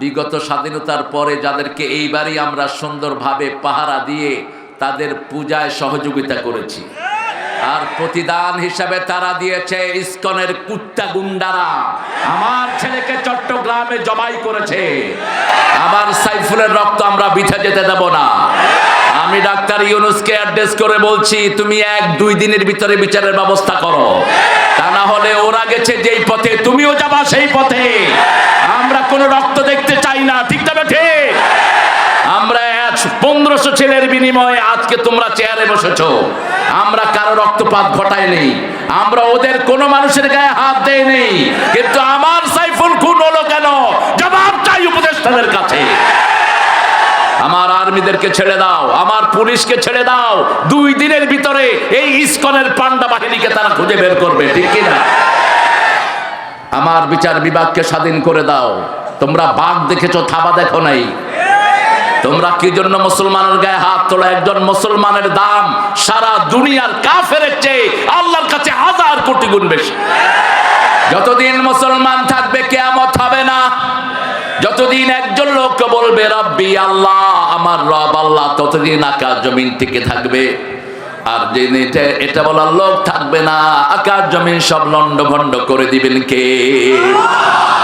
বিগত স্বাধীনতার পরে যাদেরকে এইবারই আমরা সুন্দরভাবে পাহারা দিয়ে তাদের পূজায় সহযোগিতা করেছি, আর প্রতিদান হিসাবে তারা দিয়েছে ইসকনের কুত্তা গুন্ডারা আমার ছেলেকে চট্টগ্রামে জবাই করেছে। আবার সাইফুলের রক্ত আমরা বৃথা যেতে দেব না। আমি ডাক্তার ইউনূসকে অ্যাড্রেস করে বলছি, তুমি 1-2 দিনের ভিতরে বিচারের ব্যবস্থা করো, তা না হলে ওরা গেছে যেই পথে তুমিও যাবা সেই পথে। আমরা কোনো রক্ত দেখতে চাই না, ঠিক না ঠিক? আমরা 1500 ছেলের বিনিময়ে আজকে তোমরা চেয়ারে বসেছো। আমরা কারো রক্তপাত ঘটাইনি, আমরা ওদের কোনো মানুষের গায়ে হাত দেইনি, কিন্তু আমার সাইফুল খুন হলো কেন? জবাব চাই উপদেষ্টাদের কাছে। আমার আর্মিদেরকে ছেড়ে দাও, আমার পুলিশকে ছেড়ে দাও। 2 দিনের ভিতরে এই ইসকনের পান্ডা বাহিনীকে তারা খুঁজে বের করবে, ঠিক কিনা? আমার বিচার বিভাগকে স্বাধীন করে দাও। তোমরা বাঘ দেখেছো, থাবা দেখো নাই। তোমরা কি জন্য মুসলমানের গায়ে হাত তোলো? একজন মুসলমানের দাম সারা দুনিয়ার কাফেরের চেয়ে আল্লাহর কাছে 1000 কোটি গুণ বেশি। যতদিন মুসলমান থাকবে কিয়ামত হবে না। যতদিন একজন লোক বলবে রব্বি আল্লাহ, আমার রব আল্লাহ, ততদিন আকাশ জমিন টিকে থাকবে। আর যেদিন এটা বলার লোক থাকবে না, আকাশ জমিন সব লন্ডভন্ড করে দিবেন কে?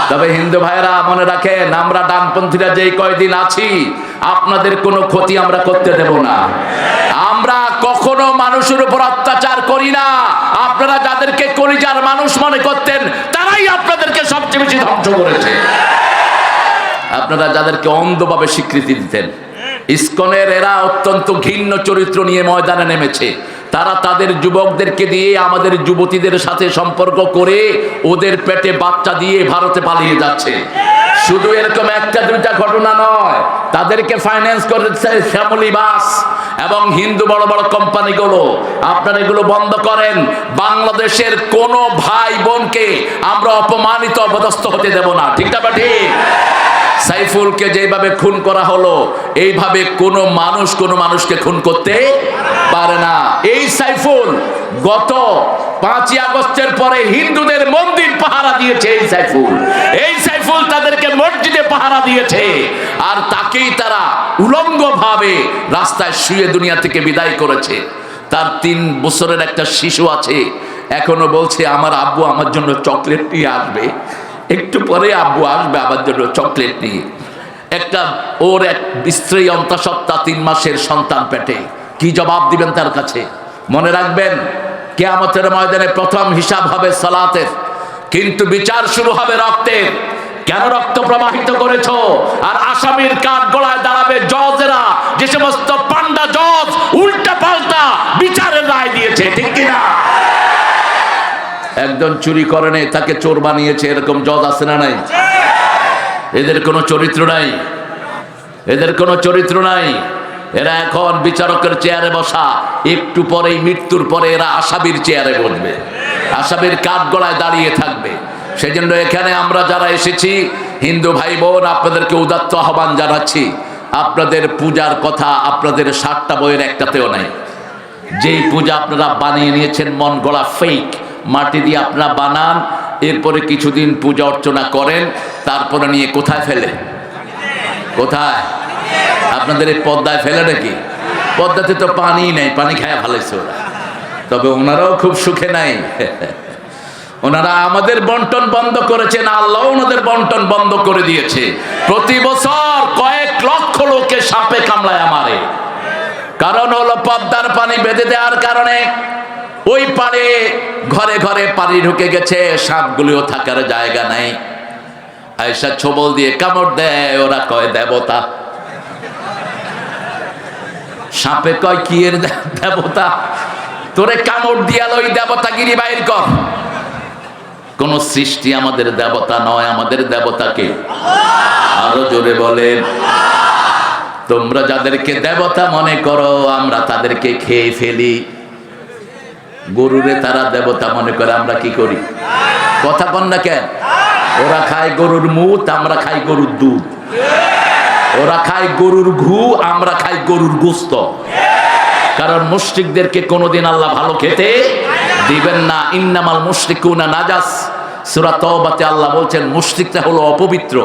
তবে হিন্দু ভাইরা মনে রাখেন, আমরা ডানপন্থীরা যেই কয়দিন আছি আপনাদের কোনো ক্ষতি আমরা করতে দেব না। আমরা কখনো মানুষের উপর অত্যাচার করি না। আপনারা যাদেরকে কলিজার মানুষ মনে করতেন তারাই আপনাদেরকে সবচেয়ে বেশি ধ্বংস করেছে। আপনারা যাদেরকে অন্ধভাবে স্বীকৃতি দিতেন, ইসকনের এরা অত্যন্ত ঘৃণ্য চরিত্র নিয়ে ময়দানে নেমেছে। তারা তাদের যুবকদেরকে দিয়ে আমাদের যুবতীদের সাথে সম্পর্ক করে ওদের পেটে বাচ্চা দিয়ে ভারতে পালিয়ে যাচ্ছে। শুধু এরকম 1-2টা ঘটনা নয়, তাদেরকে ফাইন্যান্স করেছে ফ্যামিলি বাস এবং হিন্দু বড় বড় কোম্পানিগুলো। আপনারা এগুলো বন্ধ করেন। বাংলাদেশের কোনো ভাই বোনকে আমরা অপমানিত অপদস্থ হতে দেব না, ঠিক না ঠিক? সাইফুলকে যেভাবে খুন করা হলো, এইভাবে কোনো মানুষকে খুন করতে পারে না। এই সাইফুল গত 5ই আগস্টের পরে হিন্দুদের মন্দির পাহারা দিয়েছে। এই সাইফুল তাদেরকে মসজিদে পাহারা দিয়েছে, আর তাকেই তারা উলঙ্গভাবে রাস্তায় শুয়ে দুনিয়া থেকে বিদায় করেছে। তার 3 বছরের একটা শিশু আছে, এখনো বলছে আমার আব্বু আমার জন্য চকলেট নিয়ে আসবে, একটু পরে আব্বু আসবে আমার জন্য চকলেট নিয়ে। ওর এক স্ত্রী অন্তঃসত্ত্বা 3 মাসের সন্তান পেটে। কি জবাব দিবেন তার কাছে? মনে রাখবেন, কিয়ামতের ময়দানে প্রথম হিসাব হবে সালাতের, কিন্তু বিচার শুরু হবে রক্তের। কেন রক্ত প্রবাহিত করেছো? আর আসামির কাঠ গলায় দাঁড়াবে জজেরা, যে সমস্ত পান্ডা জজ উল্টা পাল্টা বিচারের রায় দিয়েছে, ঠিক কিনা? একজন চুরি করেনি, তাকে চোর বানিয়েছে, এরকম জজ আছে না নাই? এদের কোনো চরিত্র নাই, এদের কোনো চরিত্র নাই। এরা এখন বিচারকের চেয়ারে বসা, একটু পরেই মৃত্যুর পরে এরা আসামির চেয়ারে বসবে, আসামির কাঠ গলায় দাঁড়িয়ে থাকবে। সেই জন্য এখানে আমরা যারা এসেছি হিন্দু ভাই বোন, আপনাদেরকে উদাত্ত আহ্বান জানাচ্ছি। আপনাদের পূজার কথা আপনাদের 7টা বইয়ের একটাতেও নাই। যেই পূজা আপনারা বানিয়ে নিয়েছেন মন গড়া ফেক, মাটি দিয়ে আপনারা বানান, এরপরে কিছুদিন পূজা অর্চনা করেন, তারপরে নিয়ে কোথায় ফেলে? কোথায়? আপনাদের এই পদ্মায় ফেলে নাকি? পদ্মাতে তো পানি নেই, পানি খায় ফেলেছে ওরা। তবে ওনারাও খুব সুখে নাই। ওনারা আমাদের বন্টন বন্ধ করেছেন, আল্লাহ ওনাদের বন্টন বন্ধ করে দিয়েছে। প্রতি বছর কয়েক লক্ষ লোকে সাপে কামড়ায় মারে। কারণ হলো পদ্মার পানি বেঁধে দেওয়ার কারণে ওই পারে ঘরে ঘরে পানি ঢুকে গেছে, সাপগুলিও থাকার জায়গা নাই। আয়েশা ছবল দিয়ে কামড় দেয়, ওরা কয় দেবতা। সাপে কয় কি এর দেবতা? তোরে কামড় দিয়াল, ওই দেবতাগিরি বাইর কর। কোন সৃষ্টি আমাদের দেবতা নয়, আমাদের দেবতাকে আরো জোরে বলেন। তোমরা যাদেরকে দেবতা মনে করো, আমরা তাদেরকে খেয়ে ফেলি। গরুরে তারা দেবতা মনে করে, আমরা কি করি? কথা কন না কেন? ওরা খায় গরুর মুত, আমরা খাই গরুর দুধ। ওরা খায় গরুর ঘু, আমরা খাই গরুর গোস্ত। কারণ মুশরিকদেরকে কোনোদিন আল্লাহ ভালো খেতে দিবেন না। ইন্নামাল মুশরিকুনা নাজাস, সূরা তাওবাতে আল্লাহ বলছেন মুশরিকরা হলো অপবিত্র।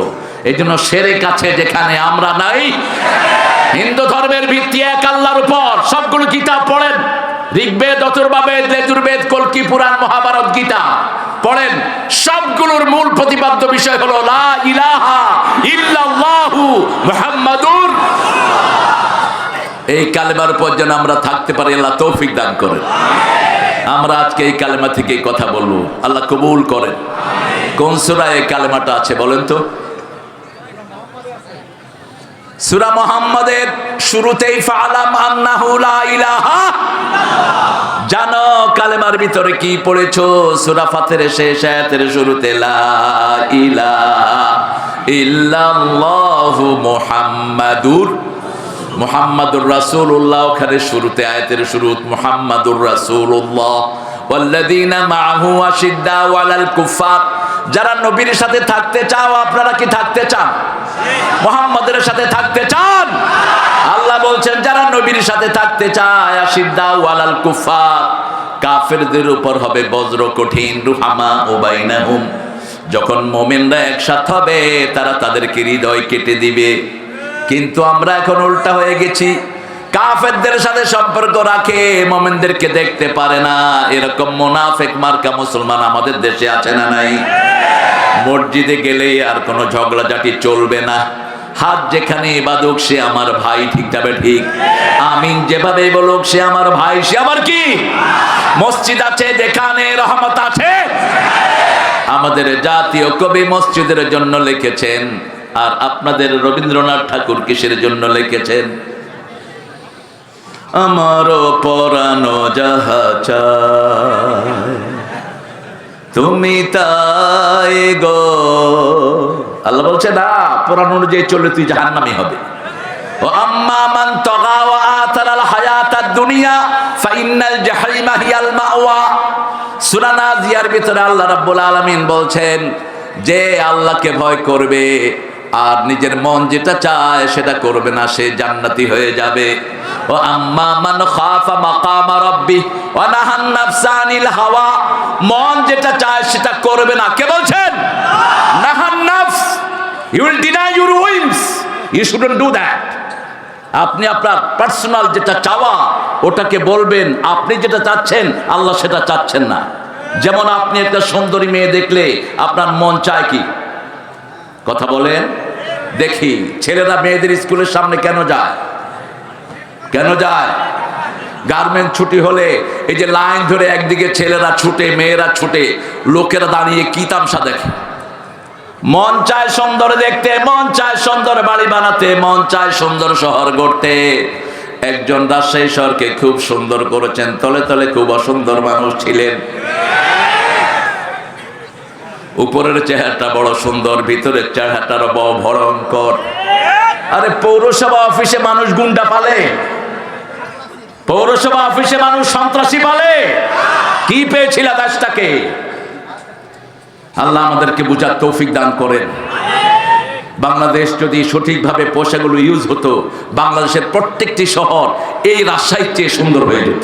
এই জন্য শিরক আছে যেখানে আমরা নাই। হিন্দু ধর্মের ভিত্তি এক আল্লাহর উপর। সবগুলো কিতাব পড়েন, ঋগ্বেদ, অথর্ববেদ, যজুর্বেদ, কল্কি পুরাণ, মহাভারত, গীতা পড়েন। সবগুলোর মূল প্রতিপাদ্য বিষয় হলো লা ইলাহা ইল্লাল্লাহু মুহাম্মাদুর। এই কালেমার উপর যেন আমরা থাকতে পারি, আল্লাহ তৌফিক দান করেন। আমরা আজকে এই কালেমা থেকে কথা বলবো, আল্লাহ কবুল করেন। কোন সূরায় এই কালেমাটা আছে বলেন তো? সূরা মুহাম্মাদের শুরুতেই ফালাম আন্নাহু লা ইলাহা, জানো কালেমার ভিতরে কি পড়েছো? সূরা ফাতিরের শেষ আয়াতের শুরুতে লা ইলাহা ইল্লাল্লাহু মুহাম্মাদুর রাসূলুল্লাহ। ওখানে শুরুতে আয়াতের শুরু মুহাম্মাদুর রাসূলুল্লাহ ওয়াল্লাযীনা মাআহু আশিদ্দাউ আলাল কুফার। যারা নবীর সাথে থাকতে চাও, আপনারা কি থাকতে চান? মুহাম্মাদের সাথে থাকতে চান? আল্লাহ বলছেন যারা নবীর সাথে থাকতে চায়, আশিদ্দাউ আলাল কুফার, কাফেরদের উপর হবে বজ্র কঠিন, রুহামা ও বাইনাহুম। যখন মুমিনরা একসাথে হবে, তারা তাদেরকে হৃদয় কেটে দিবে। কিন্তু আমরা এখন উল্টা হয়ে গেছি, কাফেরদের সাথে সম্পর্ক রাখে, মুমিনদেরকে দেখতে পারে না। এরকম মুনাফিক মার্কা মুসলমান আমাদের দেশে আছে না নাই? মসজিদে গেলেই আর কোনো ঝগড়াঝাটি চলবে না। হাত যেখানে বাদুক সে আমার ভাই, ঠিক যাবে ঠিক। আমিন যেভাবে বলুক সে আমার ভাই, সে আমার কি? মসজিদ আছে যেখানে রহমত আছে। আমাদের জাতীয় কবি মসজিদের জন্য লিখেছেন, আর আপনাদের রবীন্দ্রনাথ ঠাকুর কিসের জন্য লিখেছেন? আমারও পরানো যাহা চায় তুমি তাই গো। আল্লাহ বলছে না, পরাণ অনুযায়ী চললে তুই জাহান্নামী হবে। ও আম্মা মান তাগা ওয়া আতারাল হায়াতাদ দুনিয়া ফাইন্নাল জাহিমা হিয়াল মাওয়া। সূরা নাজিয়ার ভিতরে আল্লাহ রাব্বুল আলামিন বলছেন, যে আল্লাহকে ভয় করবে আর নিজের মন যেটা চায় সেটা করবে না, সে জান্নাতি হয়ে যাবে। ও আম্মা মান খাফা মাকামা রাব্বি ওয়া নাহান নাফসা আনিল হাওয়া, মন যেটা চায় সেটা করবে না। কে বলছেন? Nahan Nafs. You will deny your wills, you shouldn't do that. আপনি আপনার পার্সোনাল যেটা চাওয়া ওটাকে বলবেন, আপনি যেটা চাচ্ছেন আল্লাহ সেটা চাচ্ছেন না। যেমন আপনি একটা সুন্দরী মেয়ে দেখলে আপনার মন চায় কি? কথা বলেন দেখি। ছেলেরা মেয়েদের স্কুলের সামনে কেন যায়? কেন যায়? গার্মেন্ট ছুটি হলে এই যে লাইন ধরে একদিকে ছেলেরা ছুটে, মেয়েরা ছুটে, লোকেরা দাঁড়িয়ে কি তামসা দেখে। মন চায় সুন্দর দেখতে, মন চায় সুন্দর বাড়ি বানাতে, মন চায় সুন্দর শহর গড়তে। একজন রাজশাহী শহরকে খুব সুন্দর করেছেন, তলে তলে খুব অসুন্দর মানুষ ছিলেন। উপরের চেহারাটা বড় সুন্দর, ভিতরের চেহারাটা বড় ভয়ঙ্কর। আরে পৌরসভা অফিসে মানুষ গুন্ডা পালে, পৌরসভা অফিসে মানুষ সন্ত্রাসী পালে। কি পেয়েছিল দেশটাকে? আল্লাহ আমাদেরকে বুঝার তৌফিক দান করেন। বাংলাদেশ যদি সঠিকভাবে পয়সাগুলো ইউজ হতো, বাংলাদেশের প্রত্যেকটি শহর এই রাজশাহীর চেয়ে সুন্দর হয়ে যেত।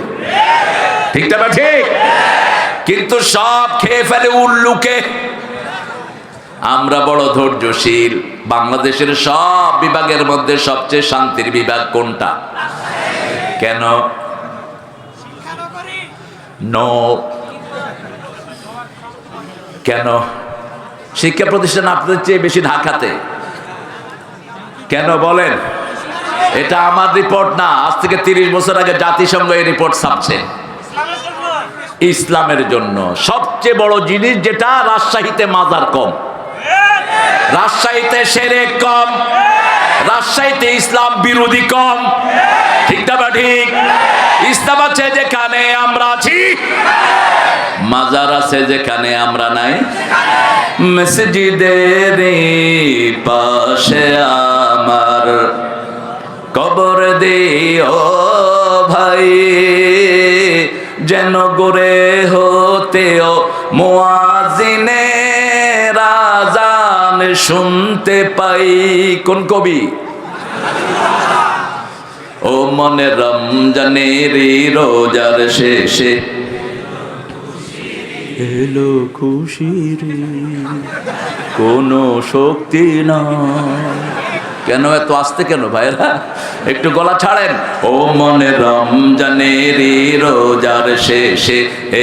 ঠিক না ঠিক? কিন্তু সব খেয়ে ফেলে উল্লুকে। আমরা বড় ধৈর্যশীল। বাংলাদেশের সব বিভাগের মধ্যে সবচেয়ে শান্তির বিভাগ কোনটা? কেন? নো। কেন? শিক্ষা প্রতিষ্ঠান আপনাদের চেয়ে বেশি ঢাকাতে। কেন বলেন? এটা আমার রিপোর্ট না, আজ থেকে 30 বছর আগে জাতিসংঘ এই রিপোর্ট ছাপছে। ইসলামের জন্য সবচেয়ে বড় জিনিস যেটা, রাজশাহীতে মাজার কম, রাজশাহীতে শিরক কম, রাজশাহীতে ইসলাম বিরোধী কম। ঠিক না ঠিক? ইসলাম আছে যেখানে আমরা আছি, মাজার আছে যেখানে আমরা নাই। মসজিদের পাশে আমার কবর দিও ভাই, যেন গড়ে হতেও মুয়াজ্জিনে আযান শুনতে পাই। কোন কবি? ও মনে রমজানের রোজার শেষে এলো খুশির কোনো শক্তি নয়। কেন এত আসতে কেন ভাইরা? একটু গলা ছাড়েন। ও মনে রমজানের রোজার শেষে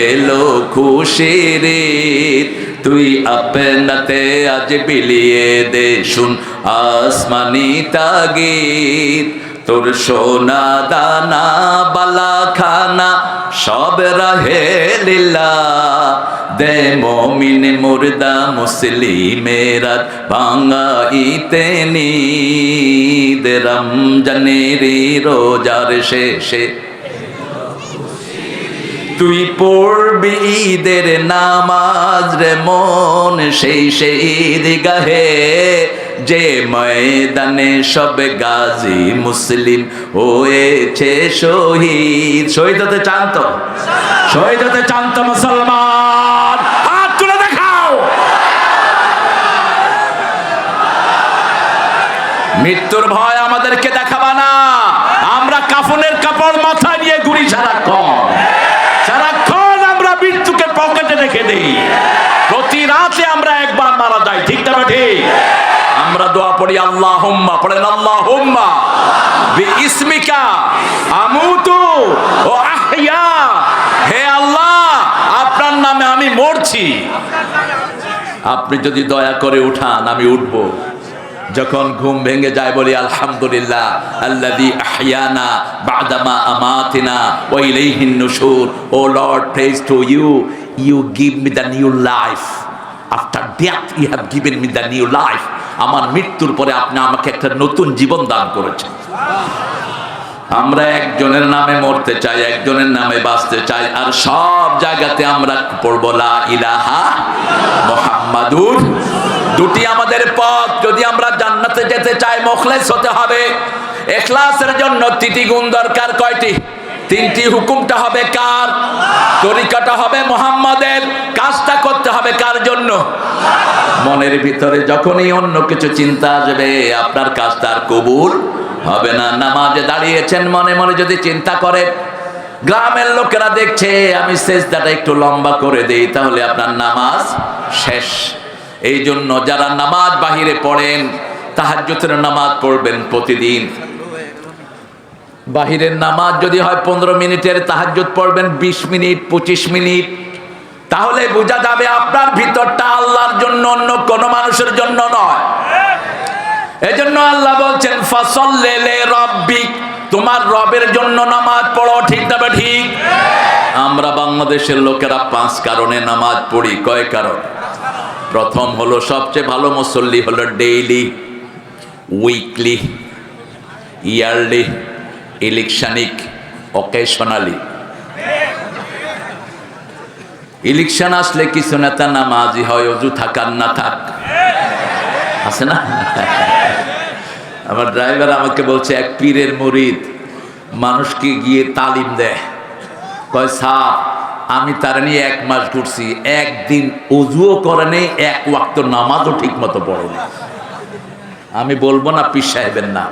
এলো খুশির ঈদ, তুই আপনাতে আজ বিলিয়ে দে শুন আসমানি তাগিদ, তোর সোনা দানা বালা খানা সব রাহে লীলা, দে মমিন মুর্দা মুসলিমেরা ভাঙাইতে নিদ, রমজানের রোজার শেষে তুই পড়বি ঈদের নামাজ রে মন, সেই ঈদগাহে যে ময়দানে সব গাজী মুসলিম হয়েছে শহীদ। শহীদ হতে চান তো? শহীদ হতে চান তো মুসলমান? হাত তুলে দেখাও। মৃত্যুর ভয় আমাদেরকে দেখাবা না। আমরা কাফনের কাপড় মাথায় নিয়ে ঘুরি সারাক্ষণ। আমরা মৃত্যুকে পকেটে রেখে দেই। প্রতি রাতে আমরা একবার মারা যাই, ঠিক না ঠিক? আমরা দোয়া পড়ি আল্লাহুম্মা, পড়েন আল্লাহুম্মা বিইসমিকা আমুতু ও আহইয়া, হে আল্লাহ আপনার নামে আমি মরছি, আপনি যদি দয়া করে উঠান আমি উঠব। যখন ঘুম ভেঙে যায় বলি আলহামদুলিল্লাহ আল্লাযী আহইয়ানা বা'দামা আমাতিনা ওয়া ইলাইহিন নুশুর। O lord, praise to you, you give me the new life, after death you have given me the new life. আমার মৃত্যুর পরে আপনি আমাকে একটা নতুন জীবন দান করেছেন। আমরা একজনের নামে মরতে চাই, একজনের নামে বাঁচতে চাই, আর সব জায়গাতে আমরা পড়ব লা ইলাহা মুহাম্মাদুর। দুটি আমাদের পথ। যদি আমরা জান্নাতে যেতে চাই মুখলেস হতে হবে। ইখলাসের জন্য তিনটি গুণ দরকার। কয়টি? তিনটি। হুকুমটা হবে কার? তরিকাটা হবে মুহাম্মাদের। কাজটা করতে হবে কার জন্য? মনের ভিতরে যখনই অন্য কিছু চিন্তা আসবে আপনার কাজটা আর কবুল হবে না। নামাজে দাঁড়িয়েছেন, মনে মনে যদি চিন্তা করেন গ্রামের লোকেরা দেখছে আমি সেজদাটা একটু লম্বা করে দেই, তাহলে আপনার নামাজ শেষ। এই জন্য যারা নামাজ বাহিরে পড়েন, তাহাজ্জুদের নামাজ পড়বেন প্রতিদিন। বাহিরের নামাজ যদি হয় 15 মিনিটের, তাহাজ্জুদ পড়বেন 20 মিনিট 25 মিনিট। তাহলে বোঝা যাবে আপনার ভিতরটা আল্লাহর জন্য, অন্য কোনো মানুষের জন্য নয়। এজন্য আল্লাহ বলছেন ফাসাল্লি লিরাব্বিক, তোমার রবের জন্য নামাজ পড়ো। ঠিক না ঠিক? আমরা বাংলাদেশের লোকেরা 5 কারণে নামাজ পড়ি। কয় কারণ? প্রথম হলো সবচেয়ে ভালো মুসল্লি হলো ডেইলি, উইকলি, ইয়ারলি, ইলেকশনিক, অকেশনালি। ইলেকশন আসলে কিছু নেতা নামাজি হয়, অজু থাকার না থাক, আছে না? আমার ড্রাইভার আমাকে বলছে এক পীরের মুরিদ মানুষকে গিয়ে তালিম দেয়। কয় স্যার আমি তার নিয়ে 1 মাস ঘুরছি, একদিন অজুও করে নেই, 1 ওয়াক্ত নামাজও ঠিক মতো পড়েনি। আমি বলবো না পীর সাহেবের নাম,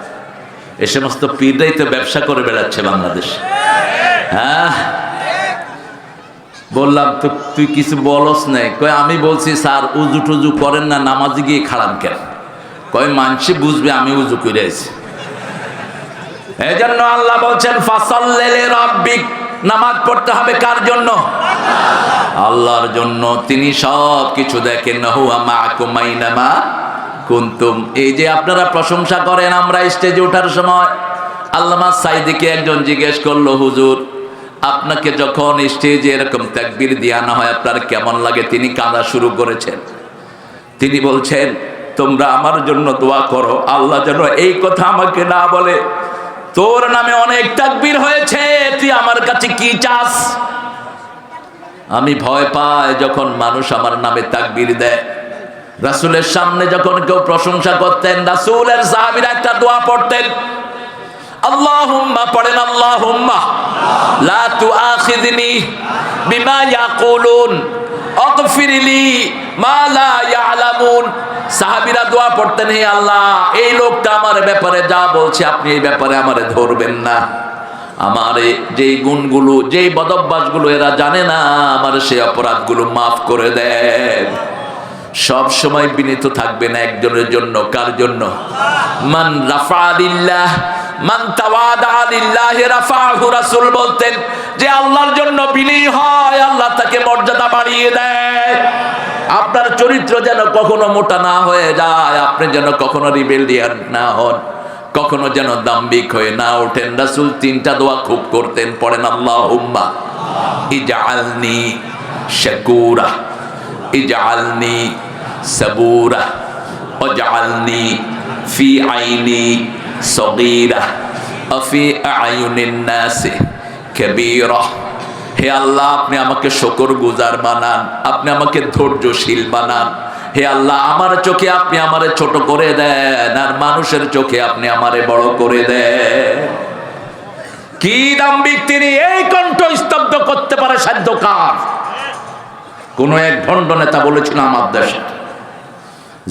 এ সমস্ত পীররাই তো ব্যবসা করে বেড়াচ্ছে বাংলাদেশ। হ্যাঁ, বললাম তো তুই কিছু বলস নাই? কয় আমি বলছি স্যার উজু টুজু করেন না, নামাজে গিয়ে খাড়ান কেন? কয় মানুষে বুঝবে আমি উজু করে আছি। এই জন্য আল্লাহ বলছেন ফাসাল্লি লিরাব্বিক, নামাজ পড়তে হবে কার জন্য? আল্লাহর জন্য। তিনি সব কিছু দেখেন। হুয়া মাআকুম আইনামা কুনতুম। এই যে আপনারা প্রশংসা করেন, আমরা স্টেজে ওঠার সময় আল্লামা সাইদিকে একজন জিজ্ঞেস করলো, হুজুর আপনাকে যখন স্টেজে এরকম তাকবীর দিয়ে আনা হয় আপনার কেমন লাগে? তিনি কাঁদা শুরু করেছেন। তিনি বলছেন তোমরা আমার জন্য দোয়া করো, আল্লাহ যেন এই কথা আমাকে না বলে তোর নামে অনেক তাকবীর হয়েছে, তুই আমার কাছে কি চাস? আমি ভয় পাই যখন মানুষ আমার নামে তাকবীর দেয়। রাসূলের সামনে যখন কেউ প্রশংসা করতেন, রাসূলের সাহাবীরা একটা দোয়া পড়তেন, আল্লাহুম্মা, পড়েন আল্লাহুম্মা লা তুআখিযনি বিমা ইয়াকুলুন আগফিরলি মা লা ইয়ালামুন। সাহাবীরা দোয়া পড়তেন, হে আল্লাহ এই লোকটা আমার ব্যাপারে যা বলছে আপনি এই ব্যাপারে আমারে ধরবেন না, আমার যেই গুণগুলো যেই বদভ্যাসগুলো এরা জানে না, আমার সেই অপরাধগুলো মাফ করে দেন। সব সময় বিনীত থাকবেন একজনের জন্য। কার জন্য? মান রাফা লিল্লাহ মান তাওয়াদা লিল্লাহি রাফাহু। রাসূল বলতেন যে আল্লাহর জন্য বিনয়ী হয়, আল্লাহ তাকে মর্যাদা বাড়িয়ে দেয়। আপনার চরিত্র যেন কখনো মোটা না হয়ে যায়, আপনি যেন কখনো রিবেলিয়ান না হন, কখনো যেন দাম্ভিক হয়ে না ওঠেন। রাসূল তিনটা দোয়া খুব করতেন, পড়েন আল্লাহুম্মা ইজআলনি শাকুরা, ইজআলনি সাবুরা, ওয়াজআলনি ফি আইনি সগীরা ওয়া ফি আয়ুনিন নাসি কাবীরা। হে আল্লাহ, আপনি আমাকে শুকরগুজার বানান, আপনি আমাকে ধৈর্যশীল বানান। হে আল্লাহ, আমার চোখে আপনি আমারে ছোট করে দেন, আর মানুষের চোখে আপনি আমারে বড় করে দেন। কি দাম্ভিক তিনি! এই কণ্ঠ স্তব্ধ করতে পারে সাধ্য কার? কোন এক ভণ্ড নেতা বলেছিল আমার দেশে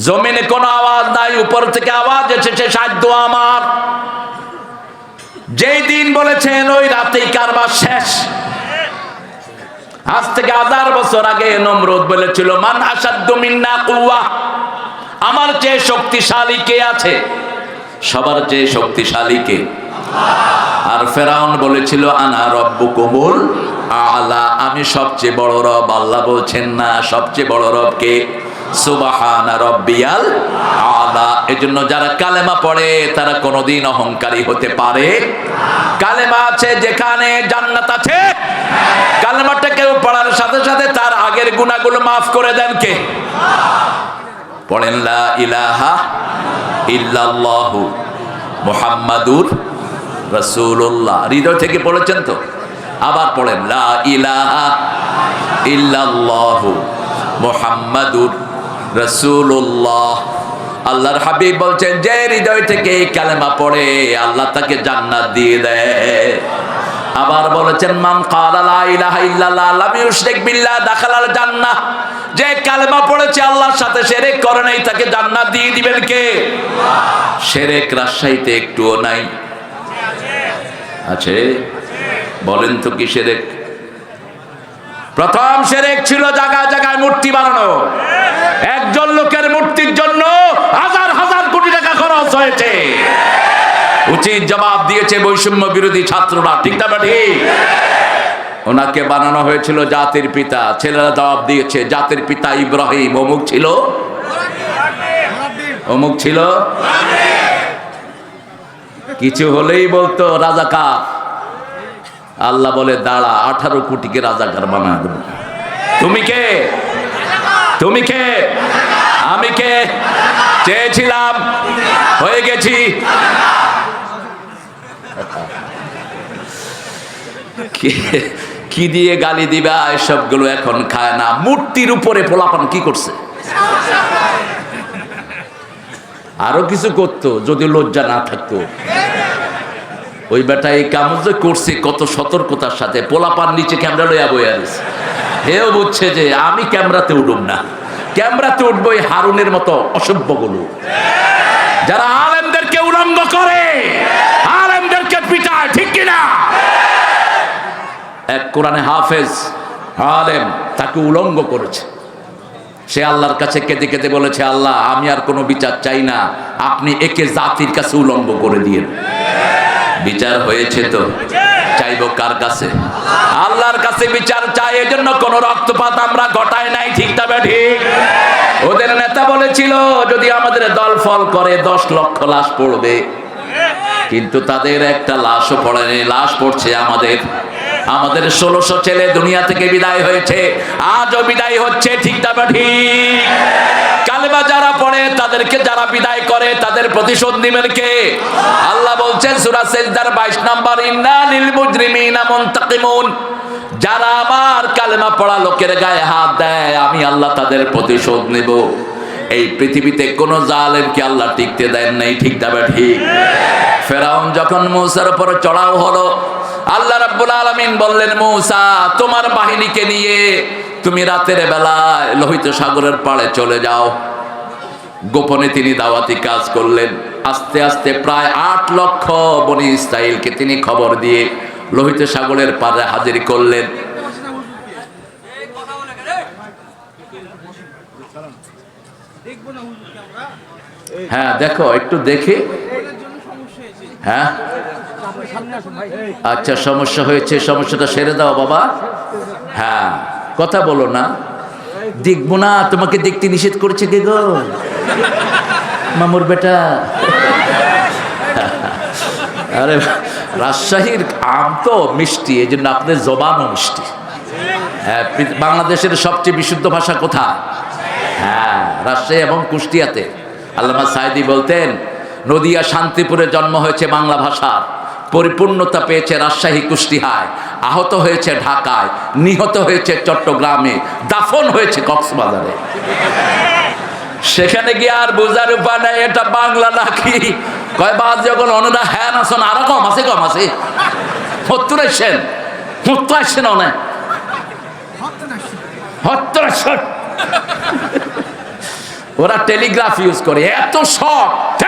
জমিনে কোনো আওয়াজ নাই, উপর থেকে আওয়াজ এসেছে সাধ্য আমার। যেই দিন বলেছেন ওই রাতেই কারবার শেষ। আজ থেকে 1000 বছর আগে নমরুদ বলেছিল মান আসাদ্দু মিন্না কুওয়া, আমার চেয়ে শক্তিশালী কে আছে? সবার চেয়ে শক্তিশালী কে? আর ফেরাউন বলেছিল আনা রব্বুকুমুল আলা, আমি সবচেয়ে বড় রব। আল্লাহ বলছেন না, সবচেয়ে বড় রব কে? সুবহানা রাব্বিয়াল আলা। এজন্য যারা কালেমা পড়ে তারা কোনোদিন অহংকারী হতে পারে। কালেমা আছে যেখানে জান্নাত আছে। কালেমাটা কেউ পড়ার সাথে সাথে তার আগের গুনাহগুলো মাফ করে দেন কে? পড়েন লা ইলাহা ইল্লাল্লাহু মুহাম্মাদুর রাসূলুল্লাহ। হৃদয় থেকে পড়েছেন তো? আবার পড়েন লা ইলাহা ইল্লাল্লাহু মুহাম্মাদুর রাসূলুল্লাহ। আল্লাহর হাবিব বলছেন যে হৃদয় থেকে এই কালেমা পড়ে আল্লাহ তাকে জান্নাত দিয়ে দেয়। আবার বলেছেন মান ক্বালা লা ইলাহা ইল্লাল্লাহ লাম ইউশরিক বিল্লাহ দাখালাল জান্নাহ, যে কালেমা পড়েছে আল্লাহর সাথে শিরক করে নাই তাকে জান্নাত দিয়ে দিবেন কে? শিরক রাজশাহীতে একটুও নাই? আছে? বলেন তো কি শিরক? প্রথম শিরক ছিল জায়গায় জায়গায় মূর্তি বানানো। একজন লোকের মূর্তির জন্য হাজার হাজার কোটি টাকা খরচ হয়েছে। উচিত জবাব দিয়েছে বৈষম্য বিরোধী ছাত্ররা, ঠিক না ঠিক? ওনাকে বানানো হয়েছিল জাতির পিতা। ছেলেরা জবাব দিয়েছে জাতির পিতা ইব্রাহিম। অমুক ছিল, অমুক ছিল। কিছু হলেই বলতো রাজাকার। আল্লাহ বলে দাঁড়া, 18 কোটিকে রাজাকার বানা দেব। তুমি কে? তুমি কে? আমি কে? চেয়েছিলাম, হয়ে গেছি। কি দিয়ে গালি দিবা? এসবগুলো এখন খায় না। মূর্তির উপরে পোলাপান কি করছে? আরো কিছু করতো যদি লজ্জা না থাকতো। ওই বেটা এই কাম যে করছে কত সতর্কতার সাথে। পোলাপান নিচে ক্যামেরা লইয়া বইয়া দিছে। হেও বুঝছে যে আমি ক্যামেরাতে উঠব না, ক্যামেরাতে উঠবো এই হারুনের মতো অসভ্যগুলো যারা আলেমদেরকে উলঙ্গ করে, আলেমদেরকে পিটায়, ঠিক কিনা? এক কোরআনে হাফেজ আলেম তাকে উলঙ্গ করেছে। সে আল্লাহর কাছে কেঁদে কেঁদে বলেছে আল্লাহ আমি আর কোনো বিচার চাই না, আপনি একে জাতির কাছে উলঙ্গ করে দিয়েন। বিচার হয়েছে তো? চাইবো কার কাছে? আল্লাহর কাছে বিচার চাই। এজন্য কোন রক্তপাত আমরা ঘটাই নাই, ঠিক না ঠিক? ওদের নেতা বলেছিল যদি আমাদের দল ফল করে 10 লক্ষ লাশ পড়বে, কিন্তু তাদের একটা লাশও পড়েনি। লাশ পড়ছে আমাদের। আমাদের 1600 ছেলে দুনিয়া থেকে বিদায় হয়েছে, আজও বিদায় হচ্ছে, ঠিক না ঠিক? কালেমা যারা পড়ে তাদেরকে যারা বিদায় করে তাদের প্রতিশোধ নেবেন কে? আল্লাহ বলছেন সূরা সিজদার 22 নম্বর, ইন্না লিল মুজরিমিনা মুনতাকিমুন। যারা আমার কালেমা পড়া লোকের গায়ে হাত দেয় আমি আল্লাহ তাদের প্রতিশোধ নেব। এই পৃথিবীতে কোন জালেমকে আল্লাহ টিকতে দেন নাই, ঠিক না ঠিক? ফেরাউন যখন মূসার উপর চড়াও হলো, আল্লাহ রাব্বুল আলামিন বললেন মূসা তোমার বাহিনীকে নিয়ে তুমি রাতের বেলায় লোহিত সাগরের পাড়ে চলে যাও। গোপনে তিনি দাওয়াতি কাজ করলেন। আস্তে আস্তে প্রায় 8 লক্ষ বনি ইসরাইলকে তিনি খবর দিয়ে লোহিত সাগরের পাড়ে হাজির করলেন। হ্যাঁ দেখো একটু দেখে। হ্যাঁ আচ্ছা সমস্যা হয়েছে, সমস্যাটা সেরে দাও বাবা। হ্যাঁ কথা বলো না, দেখবো না, তোমাকে দেখতে নিষেধ করেছে কে গো? মামুর বেটা। আরে রাজশাহীর আম তো মিষ্টি, এই জন্য আপনাদের জবানও মিষ্টি। হ্যাঁ বাংলাদেশের সবচেয়ে বিশুদ্ধ ভাষা কোথায়? হ্যাঁ রাজশাহী এবং কুষ্টিয়াতে। আল্লামা সাঈদী বলতেন নদিয়া শান্তিপুরে জন্ম হয়েছে বাংলা ভাষার, পরিপূর্ণতা পেয়েছে রাজশাহী কুষ্টিয়ায়, আহত হয়েছে ঢাকায়, নিহত হয়েছে চট্টগ্রামে, দাফন হয়েছে কক্সবাজারে। সেখানে গিয়ে আর বোঝার উপায় নাই এটা বাংলা নাকি। কয় বাদ যখন অনেকটা হ্যাঁ না শোন আরো কম আছে, কম আছে সত্তর আসছেন, সত্তর আসছেন অনেক সত্তর। ওরা টেলিগ্রাফ ইউজ করে, এত শব্দ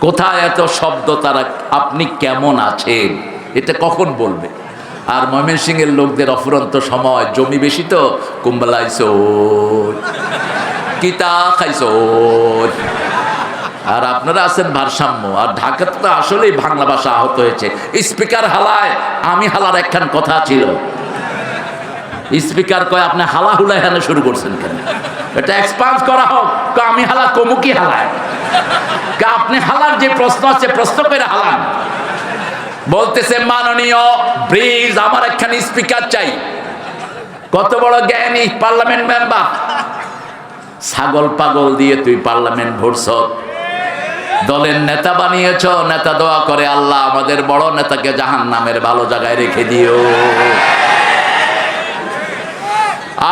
কোথায় এত শব্দ তারা? আপনি কেমন আছেন এটা কখন বলবে? আর ময়মনসিংহের লোকদের অফুরন্ত সময়, জমি বেশি তো কুম্বলাইছো কিতা খাইছো, আর আপনারা আছেন ভারসাম্য। আর ঢাকাতে তো আসলেই বাংলা ভাষা আহত হয়েছে। স্পিকার হালায়, আমি হালার একখান কথা ছিল, স্পিকার কয় আপনি হালা হুলা এখানে শুরু করছেন কেন? এটা এক্সপান্স করা হোক। আমি হালা কমুকি হালায়, আপনি হালার যে প্রশ্ন আছে প্রশ্ন করে হালান। বলতেছে মাননীয় ব্রিজ আমার একখানি স্পিকার চাই। কত বড় জ্ঞানী পার্লামেন্ট মেম্বার, ছাগল পাগল দিয়ে তুই পার্লামেন্ট ভরছ, দলের নেতা বানিয়েছ, নেতা দোয়া করে আল্লাহ আমাদের বড় নেতাকে জাহান্নামের ভালো জায়গায় রেখে দিও।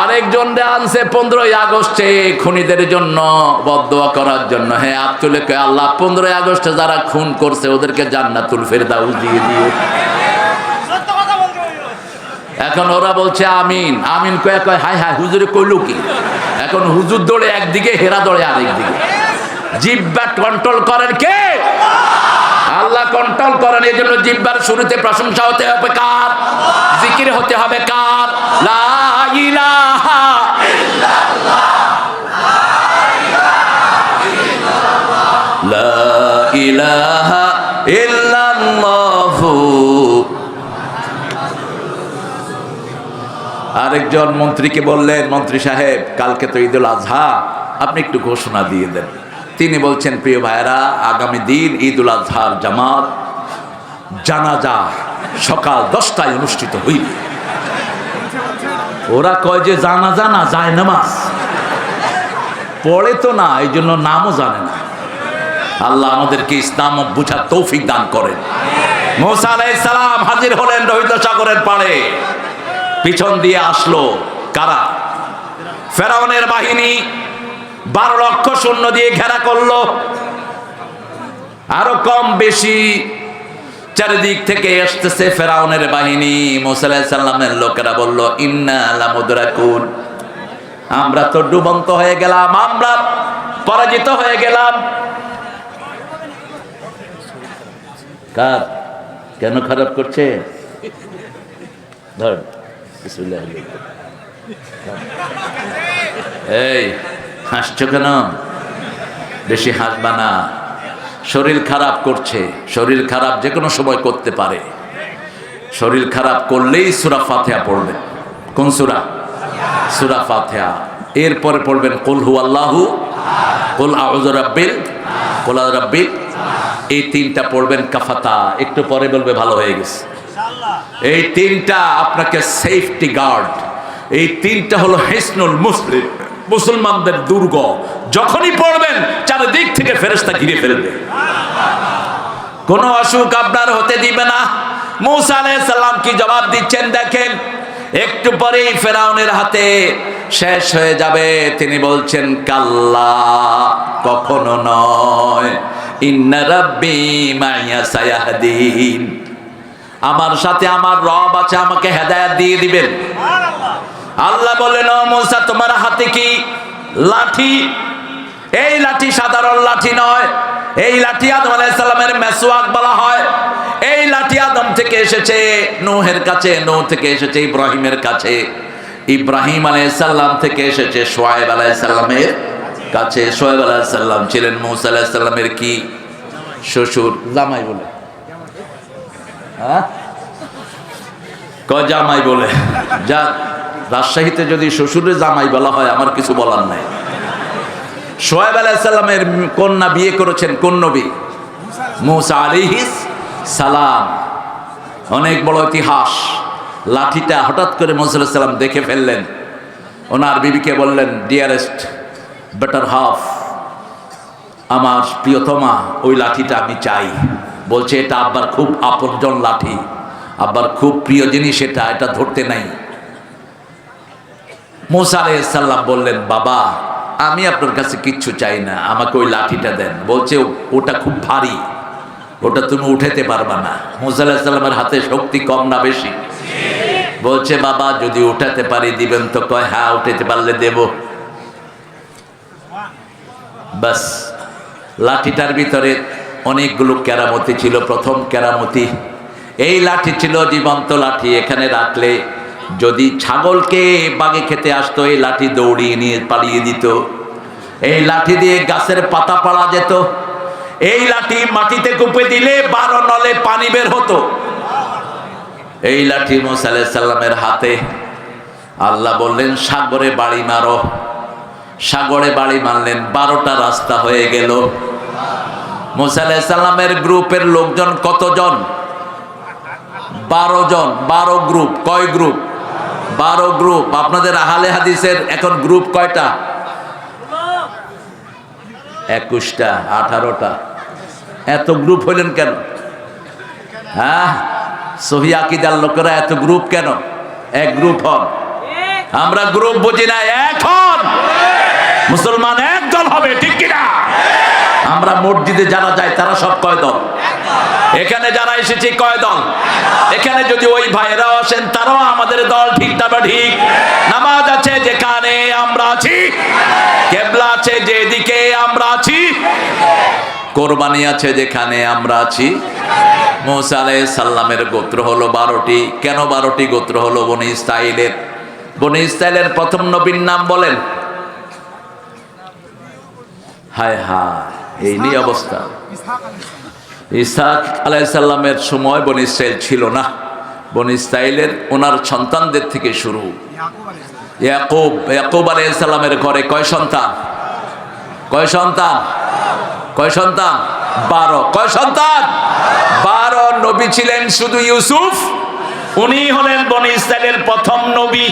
আরেকজন আনছে 15ই আগস্টে খুনিদের জন্য বদদোয়া করার জন্য। হ্যাঁ আব্দুল কয় আল্লাহ 15ই আগস্টে যারা খুন করছে ওদেরকে জান্নাতুল ফেরদাউস দিয়ে দিও। এখন ওরা বলছে আমিন আমিন, কয় কয় হাই হাই হুজুরে কইল কি? এখন হুজুর দৌড়ে একদিকে, হেরা দৌড়ে আরেকদিকে। জিহ্বা কন্ট্রোল করেন কে? আল্লাহ কন্ট্রোল করেন। এই জন্য জিহ্বার শুরুতে প্রশংসা হতে হবে কার? জিকির হতে হবে কার? লা ইলাহা ইল্লাল্লাহ, লা ইলাহা ইল্লাল্লাহু। আরেকজন মন্ত্রীকে বললেন, মন্ত্রী সাহেব কালকে তো ঈদুল আজহা, আপনি একটু ঘোষণা দিয়ে দেন। তিনি বলছেন প্রিয় ভাইয়েরা আগামী দিন ঈদুল আজহার জামাত জানাজা সকাল 10টায় অনুষ্ঠিত হইবে। ওরা কয় যে জানাজা না যায় নামাজ পড়ে তো না, এই জন্য নামও জানে না। আল্লাহ আমাদেরকে ইসলাম বুঝার তৌফিক দান করেন। মুসা আলাইহিস সালাম হাজির হলেন লোহিত সাগরের পাড়ে। পিছন দিয়ে আসলো কারা? ফেরাউনের বাহিনী 12 লক্ষ সৈন্য দিয়ে ঘেরা করলো। আরো কম বেশি চারিদিক থেকে আসতেছে ফেরাউনের বাহিনী। মুসা আলাইহিস সালামের লোকেরা বলল ইন্না লামুদরাকুন, আমরা তো ডুবন্ত হয়ে গেলাম, আমরা পরাজিত হয়ে গেলাম। কার কেন খারাপ করছে? ধর বিসমিল্লাহ। এই হাসছো কেন? বেশি হাসবা না। শরীর খারাপ করছে, শরীর খারাপ যে কোনো সময় করতে পারে। শরীর খারাপ করলেই সূরা ফাতিহা পড়বেন। কোন সূরা? সূরা ফাতিহা। এরপরে পড়বেন কুল হুয়াল্লাহু, কুল আউযু রাব্বিল, কুল আউযু রাব্বিল। এই তিনটা পড়বেন কাফাতা। একটু পরে বলবে ভালো হয়ে গেছে। এই তিনটা আপনাকে সেফটি গার্ড। এই তিনটা হলো হিসনুল মুসলিম, মুসলমানদের দুর্গ। যখনই পড়বেন চারিদিক থেকে ফেরেশতা ঘিরে ফেলবে, কোনো অসুখ আপনার হতে দিবে না। মুসা আলাইহিস সালাম কি জবাব দিচ্ছেন দেখেন। একটু পরেই ফেরাউনের হাতে শেষ হয়ে যাবে। তিনি বলছেন কাল্লা, কখনো নয়, ইন্না রাব্বি মাইয়া সায়াহদিন, আমার সাথে আমার রব আছে, আমাকে হেদায়েত দিয়ে দিবেন। আল্লাহ বললেন ও মুসা তোমার হাতে কি? লাঠি। এই লাঠি সাধারণ লাঠি নয়, এই লাঠি আদম আলাইহিস সালামের মেসওয়াক বলা হয়। এই লাঠি আদম থেকে এসেছে নূহের কাছে, নূহ থেকে এসেছে ইব্রাহিমের কাছে, ইব্রাহিম আলাইহিস সালাম থেকে এসেছে শুআয়ব আলাইহিস সালামের কাছে। শোয়েব আলাইহিস সালাম ছিলেন মূসা আলাইহিস সালামের কি শ্বশুর, জামাই বলে, হ্যাঁ জামাই বলে। যা রাজশাহীতে যদি শ্বশুরের জামাই বলা হয় আমার কিছু বলার নাই। শোয়েব আলাইহিস সালামের কন্যা বিয়ে করেছেন কোন নবী? মূসা আলাইহিস সালাম। অনেক বড় ইতিহাস। লাঠিটা হঠাৎ করে মূসা আলাইহিস সালাম দেখে ফেললেন। ওনার বিবিকে বললেন, ডিয়ারেস্ট বেটার হাফ, আমার প্রিয়তমা ওই লাঠিটা আমি চাই। বলছে এটা আব্বার খুব আপনজন লাঠি, আব্বার খুব প্রিয় জিনিস, এটা ধরতে নাই। মূসা আলাইহিস সালাম বললেন, বাবা আমি আপনার কাছে কিচ্ছু চাই না, আমাকে ওই লাঠিটা দেন। বলছে ওটা খুব ভারী, ওটা তুমি উঠাতে পারবা না। মূসা আলাইহিস সালামের হাতে শক্তি কম না বেশি? বলছে বাবা যদি উঠাতে পারি দিবেন তো? কয় হ্যাঁ উঠাতে পারলে দেব। বাস, লাঠিটার ভিতরে অনেকগুলো কেরামতি ছিল। প্রথম কেরামতি, এই লাঠি ছিল জীবন্ত লাঠি। এখানে রাখলে যদি ছাগলকে বাগে খেতে আসতো এই লাঠি দৌড়িয়ে নিয়ে পালিয়ে দিত। এই লাঠি দিয়ে গাছের পাতা পাড়া যেত। এই লাঠি মাটিতে কুপে দিলে 12 নলে পানি বের হতো। এই লাঠি মূসা আলাইহিস সালামের হাতে। আল্লাহ বললেন সাগরে বাড়ি মারো। সাগরে বাড়ি মারলেন, 12টা রাস্তা হয়ে গেল। মূসা আলাইহিস সালামের গ্রুপের লোকজন কতজন? 12 জন। 12 গ্রুপ। কয় গ্রুপ? 12 গ্রুপ। আপনাদের আহলে হাদিসের এখন গ্রুপ কয়টা? 21টা, 18টা। এত গ্রুপ হইলেন কেন? হ্যাঁ, সহিহ আকীদার লোকেরা এত গ্রুপ কেন? এক গ্রুপ হন। আমরা গ্রুপ বুঝি না, এখন মুসলমান একদল হবে, ঠিক কিনা? আমরা মসজিদে যারা যায় তারা সব কয় দল? এখানে যারা এসেছে কয় দল? এখানে যদি ওই ভাইরাও আসেন তারাও আমাদের দল, ঠিক না বা ঠিক? নামাজ আছে যেখানে আমরা আছি, কিবলা আছে যেদিকে আমরা আছি, কোরবানি আছে যেখানে আমরা আছি। মূসা আলাইহিস সালামের গোত্র হলো 12টি। কেন 12টি গোত্র হলো? বনি ইসরাইলের। বনি ইসরাইলের প্রথম নবীর নাম বলেন। হায় হায়, এই নিয়ে অবস্থা। ইসহাক আলাইহিস সালামের সময় বনি ইসরাইল ছিল না। বনি ইসরাইলের ওনার সন্তানদের থেকে শুরু। ইয়াকুব আলাইহিস সালামের ঘরে কয় সন্তান? কয় সন্তান? কয় সন্তান? 12। কয় সন্তান? 12। নবী ছিলেন শুধু ইউসুফ, উনি হলেন বনি ইসরাইলের প্রথম নবী।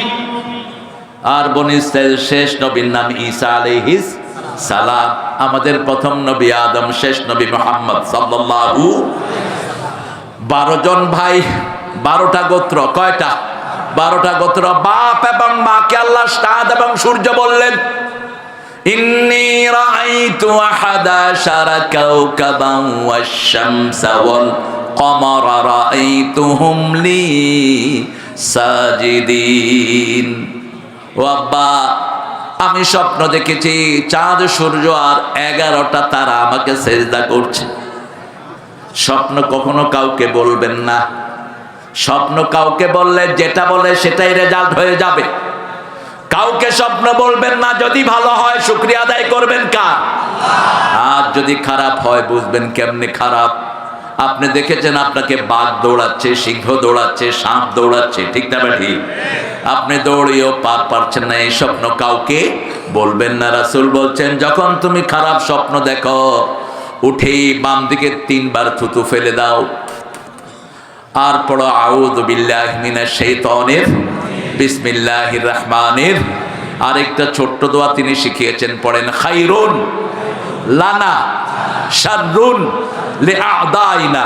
আর বনি ইসরাইল শেষ নবীর নাম ঈসা আলাইহিস সালাম। আমাদের প্রথম নবী আদম, শেষ নবী মুহাম্মদ সাল্লাল্লাহু। 12 জন ভাই, 12টা গোত্র। কয়টা? 12টা গোত্র। বাপ এবং মাকে আল্লাহ চাঁদ এবং সূর্য বললেন, ইন্নী রাআইতু আহাদা আশারা কাওকাবান ওয়াশ-শামসা ওয়াল কমারা রাআইতুহুম লি সাজিদিন। ও আব্বা, আমি স্বপ্ন দেখেছি চাঁদ, সূর্য আর 11টা তারা আমাকে সেজদা করছে। স্বপ্ন কখনো কাউকে বলবেন না। স্বপ্ন কাউকে বললে যেটা বলে সেটাই রেজাল্ট হয়ে যাবে। কাউকে স্বপ্ন বলবেন না। যদি ভালো হয় শুকরিয়া আদায় করবেন কার? আর যদি খারাপ হয় বুঝবেন কেমনে খারাপ। আপনি দেখেছেন আপনাকে বাঘ দৌড়াচ্ছে, সিংহ দৌড়াচ্ছে, সাপ দৌড়াচ্ছে, ঠিক না ঠিক? আপনি দৌড়িয়েও পার পারছেন না, এই স্বপ্ন কাউকে বলবেন না। রাসূল বলছেন যখন তুমি খারাপ স্বপ্ন দেখো উঠেই বাম দিকে 3 বার থুতু ফেলে দাও, আর পড়ো আউযু বিল্লাহি মিনাশ শাইতানির বিসমিল্লাহির রহমানির। আরেকটা ছোট্ট দোয়া তিনি শিখিয়েছেন, পড়েন খাইরুন লানা শাররুন লিআদাইনা।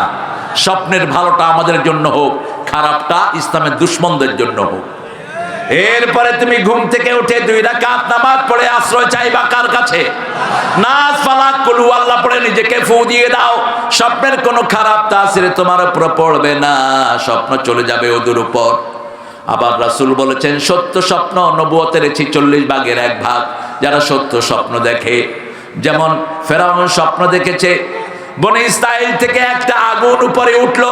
স্বপ্নের ভালোটা আমাদের জন্য হোক, খারাপটা ইসলামের দুশমনদের জন্য হোক। এরপরে তুমি ঘুম থেকে উঠে 2 রাকাত নামাজ পড়ে আশ্রয় চাইবা কার কাছে? নাস ফালাক কুল আল্লাহ পড়ে নিজেকে ফু দিয়ে দাও। স্বপ্নের কোনো খারাপ তাসির তোমার উপর পড়বে না, স্বপ্ন চলে যাবে ওদের উপর। আবার রাসূল বলেছেন সত্য স্বপ্ন নবুয়তের 46 ভাগের 1 ভাগ যারা সত্য স্বপ্ন দেখে। যেমন ফেরাউন স্বপ্ন দেখেছে বনি ইসরাইল থেকে একটা আগুন উপরে উঠলো,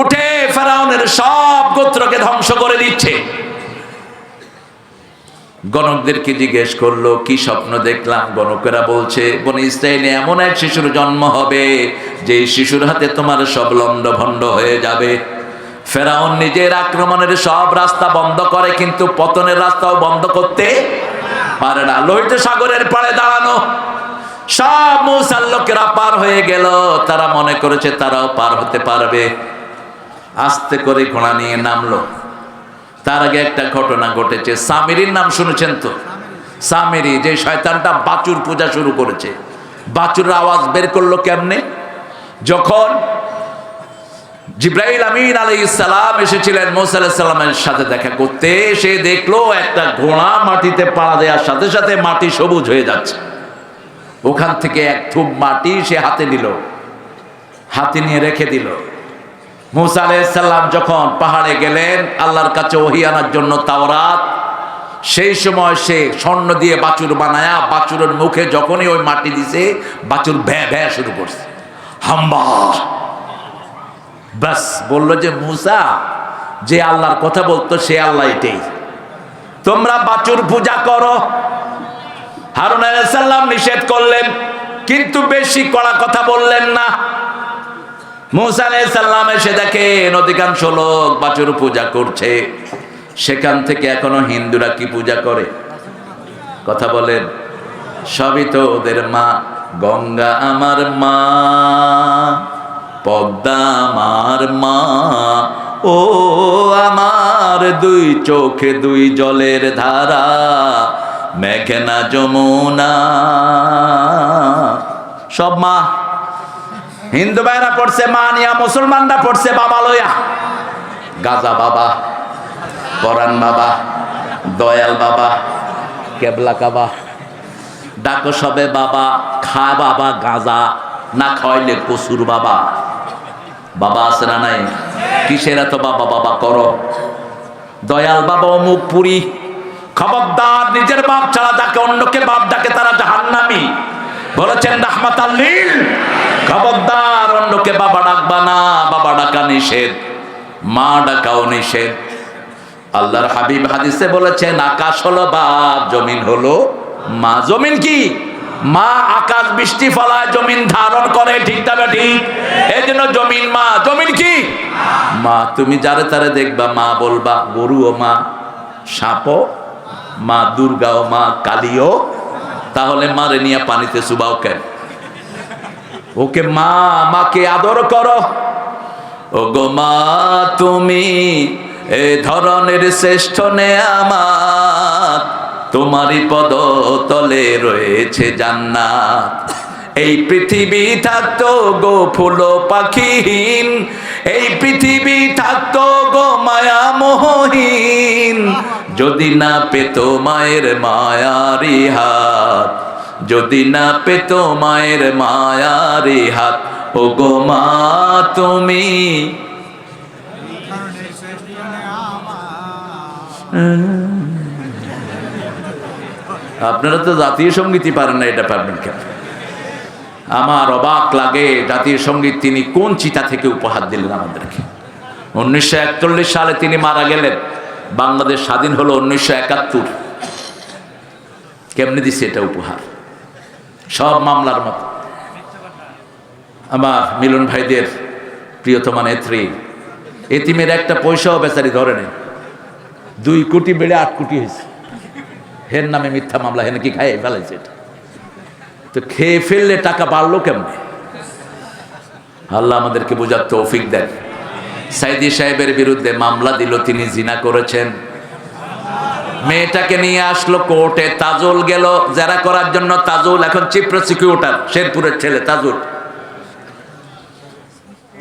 উঠে ফেরাউনের সব গোত্রকে ধ্বংস করে দিচ্ছে। গণকদেরকে জিজ্ঞেস করলো কি স্বপ্ন দেখলাম। গণকেরা বলছে বনি ইসরাইলে এমন এক শিশুর জন্ম হবে যে শিশুর হাতে তোমার সব লণ্ডভণ্ড হয়ে যাবে। ফেরাউন নিজের আক্রমণের সব রাস্তা বন্ধ করে, কিন্তু পতনের রাস্তাও বন্ধ করতে পারে না। লোহিত সাগরের পাড়ে দাঁড়ানো সব মূসার লোকেরা পার হয়ে গেল, তারা মনে করেছে তারাও পার হতে পারবে। আস্তে করে ঘোড়া নিয়ে নামলো। তার আগে একটা ঘটনা ঘটেছে। সামিরির নাম শুনেছেন তো? সামিরি, যে শয়তানটা বাছুর পূজা শুরু করেছে। বাছুর আওয়াজ বের করলো কেমনে? যখন জিব্রাইল আমিন আলাইহিস সালাম এসেছিলেন মুসা আলাইহিস সালামের সাথে দেখা করতে, সে দেখলো একটা ঘোড়া মাটিতে পাড়া দেওয়ার সাথে সাথে মাটি সবুজ হয়ে যাচ্ছে। ওখান থেকে এক থুপ মাটি সে হাতে নিল, হাতে নিয়ে রেখে দিল। মুসা আলাইহিস সালাম যখন পাহাড়ে গেলেন আল্লাহর কাছে ওহী আনার জন্য তাওরাত, সেই সময় সে স্বর্ণ দিয়ে বাছুর বানায়া বাছুরের মুখে যখনই ওই মাটি দিছে বাছুর ভ্যাঁ ভ্যাঁ শুরু করছে, হাম্বা। বাস বলল যে মুসা যে আল্লাহর কথা বলতো সে আল্লাহ এটাই, তোমরা বাছুর পূজা করো। হারুন আলাইহিস সালাম নিষেধ করলেন, কিন্তু বেশি কড়া কথা বললেন না। মুসা আলাইহিস সালাম এসে দেখেন অধিকাংশ লোক বাছুর পূজা করছে। সেখান থেকে এখনো হিন্দুরা কি পূজা করে? কথা বলেন। সবই তো ওদের মা। গঙ্গা আমার মা, পদ্মা আমার মা, ও আমার দুই চোখে দুই জলের ধারা, মেঘনা যমুনা, সব মা। হিন্দু ভাইরা পড়ছে মা নিয়া, মুসলমানরা পড়ছে বাবা লইয়া। গাজা বাবা, পরাণ বাবা, দয়াল বাবা, কেবলা কাবা, ডাকো সবে বাবা, খা বাবা গাজা, না খাওয়াইলে কসুর বাবা। বাবা আছে না নাই? কিসের এত বাবা বাবা করো? দয়াল বাবা অমুক পুরী। খবরদার, নিজের বাপ ছাড়া যাকে অন্যকে বাপ ডাকে তারা জাহান্নামী। বলেছেন রাহমাতাল লিল। খবরদার, অন্যকে বাবা ডাকবা না, বাবা ডাকা নিষেধ, মা ডাকাও নিষেধ। আল্লাহর হাবিব হাদিসে বলেছেন আকাশ হলো বাপ, জমিন হলো মা। জমিন কি? মা। আকাশ বৃষ্টি ফলায়, জমিন ধারণ করে, ঠিক না ঠিক? এই জন্য জমিন মা। জমিন কি? মা। তুমি যারে তারে দেখবা মা বলবা। গরুও মা, সাপও মা, দুর্গাও মা, কালীও। তাহলে মারে নিয়ে পানিতে চুবাও কেন? ওকে মা, মাকে আদর করো। ও গো মা তুমি এ ধরনের শ্রেষ্ঠ নেয়ামত, তোমারই পদ তলে রয়েছে জান্নাত। এই পৃথিবী থাকতো গো ফুল পাখিহীন, এই পৃথিবী থাকতো গো মায়া মোহহীন, যদি না পেত মায়ের মায়ারি হাত, যদি না পেত মায়ের মায়ারি হাত। ও গো মা তুমি আপনারা তো জাতীয় সঙ্গীতই পারেন না, এটা পারবেন কেন? আমার অবাক লাগে জাতীয় সঙ্গীত তিনি কোন চিতা থেকে উপহার দিলেন আমাদেরকে। 1941 সালে তিনি মারা গেলেন। বাংলাদেশ স্বাধীন হলো 1971। কেমনে দিছে এটা উপহার? সব মামলার মতো। আমার মিলন ভাইদের প্রিয়তমা নেত্রী, এতিমের একটা পয়সাও বেচারি ধরে নেই। 2 কোটি বেড়ে 8 কোটি হয়েছে। হের নামে মিথ্যা মামলা, হেন কি খাইয়ে ফেলাইছে এটা। তো খেয়ে ফেললে টাকা বাড়লো কেমনে? আল্লাহ আমাদেরকে বোঝার তৌফিক দেন। সাইদি সাহেবের বিরুদ্ধে মামলা দিল, তিনি জিনা করেছেন। মেয়েটাকে নিয়ে আসলো কোর্টে, তাজুল গেল জেরা করার জন্য। তাজুল এখন চিফ প্রসিকিউটর, শেরপুরের ছেলে তাজুল,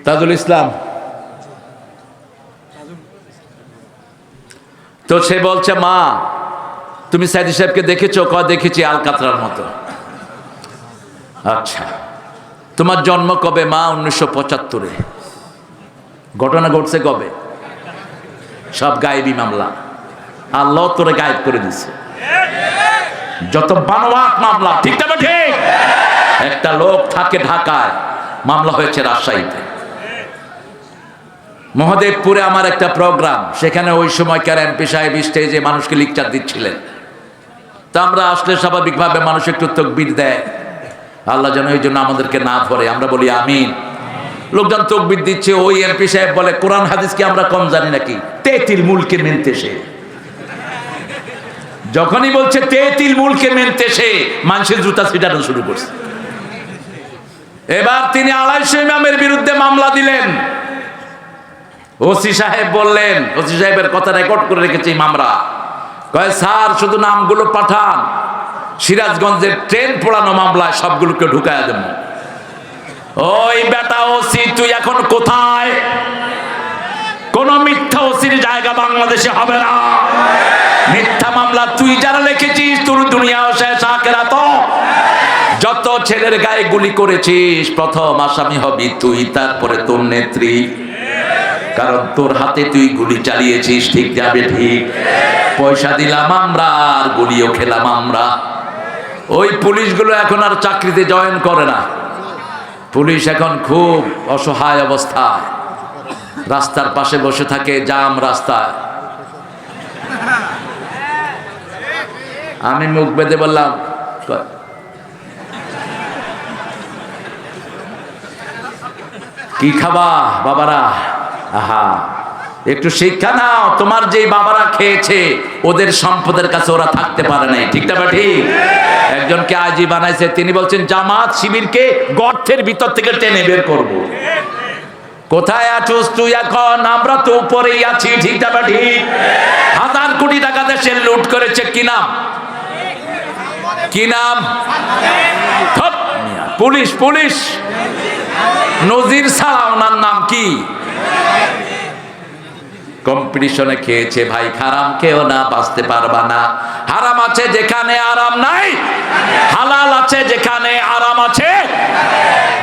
তাজুল ইসলাম। তো সে বলছে মা তুমি সাইদি সাহেবকে দেখেছো? কয় দেখেছি, আলকাতরার মতো। আচ্ছা, তোমার জন্ম কবে? মা 1975-এ। ঘটনা ঘটছে কবে? সব গায়েবী মামলা, আল্লাহ তোরে গায়েব করে দিছে। যত বানোয়াট মামলা, ঠিক না ঠিক? একটা লোক থাকে ঢাকায়, মামলা হয়েছে রাজশাহীতে। মহাদেবপুরে আমার একটা প্রোগ্রাম, সেখানে ওই সময়কার এমপি সাহেব স্টেজে মানুষকে লেকচার দিচ্ছিলেন। তা আমরা আসলে স্বাভাবিকভাবে মানুষ একটু তাকবীর দেয়, আল্লাহ যেন এই জন্য আমাদেরকে না ধরে, আমরা বলি আমিন। লোকজন তাকবীর দিচ্ছে, ওই এমপি সাহেব বলে কোরআন হাদিস কি আমরা কম জানি নাকি? তেতিল মুলকে মেনতে সে, যখনই বলছে তেতিল মুলকে মেনতে সে, মানুষের জুতা ছিটানো শুরু করছে। এবার তিনি 250 ইমামের বিরুদ্ধে মামলা দিলেন। ওসি সাহেব বললেন, ওসি সাহেবের কথা রেকর্ড করে রেখেছি মামলা, কয় স্যার শুধু নামগুলো পাঠান, সিরাজগঞ্জের ট্রেন পোড়ানো মামলায় সবগুলোকে ঢুকায়া দেব। ওই বেটা ওসি, তুই এখন কোথায়? কোন মিথ্যা ওসির জায়গা বাংলাদেশে হবে না। মিথ্যা মামলা তুই যারা লিখেছিস, তোর দুনিয়াও শেষ, আখিরাতও। যত ছেলের গায়ে গুলি করেছিস, প্রথম আসামি হবি তুই, তারপরে তোর নেত্রী, কারণ তোর হাতে তুই গুলি চালিয়েছিস। ঠিক যাবে? ঠিক। পয়সা দিলাম আমরা, আর গুলিও খেলাম আমরা। ওই পুলিশগুলো এখন আর চাকরিতে জয়েন করে না। পুলিশ এখন খুব অসহায় অবস্থায়, রাস্তার পাশে বসে থাকে, জাম রাস্তায়। আমি মুখ বেঁধে বললাম, কি খাবা বাবারা? আহা, একটু শিক্ষা নাও। তোমার যেই বাবারা খেয়েছে, ওদের সম্পদের কাছে ওরা থাকতে পারে নাই। ঠিক না? ঠিক। একজনকে আজই বানাইছে, তিনি বলছেন জামাত শিবিরকে গর্তের ভিতর থেকে টেনে বের করব। কোথায় আছিস তুই এখন? আমরা তো উপরেই আছি। ঠিক না? ঠিক। 1000 কোটি টাকা দেশের লুট করেছে, কি নাম? কি নাম? পুলিশ। পুলিশ নজির ছাড়া ওনার নাম কি? কম্পিটিশনে খেয়েছে ভাই, হারাম খেও না, বাঁচতে পারবা না। হারাম আছে যেখানে আরাম নাই, হালাল আছে যেখানে আরাম আছে।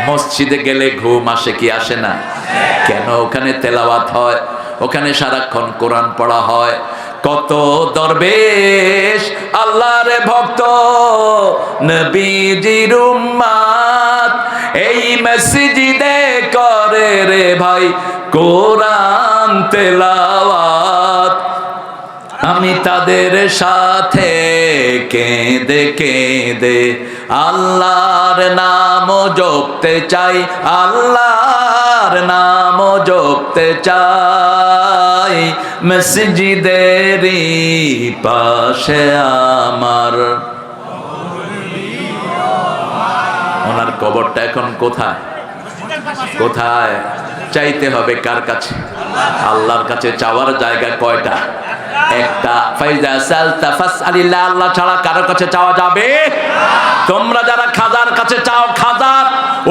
মসজিদে গেলে ঘুম আসে কি আসে না? কেন? ওখানে তেলাওয়াত হয়, ওখানে সারাক্ষণ কোরআন পড়া হয়। কত দরবেশ আল্লাহর ভক্ত, নবীজির উম্মত, এই মসজিদে করে রে ভাই কোরআন তেলাওয়াত। আমি তাদের সাথে কেঁদে কেঁদে আল্লাহর নাম জপতে চাই, আল্লাহর নাম জপতে চাই। মসজিদেরই পাশে আমার। ওনার কবরটা এখন কোথায়? কোথায়? চাইতে হবে কার কাছে? আল্লাহর কাছে। চাওয়ার জায়গা কয়টা? একটা। ফাইজা সালতা ফাসআলিল্লাহ, আল্লাহ ছাড়া কারো কাছে চাওয়া যাবে? তোমরা যারা খাজার কাছে চাও, খাজার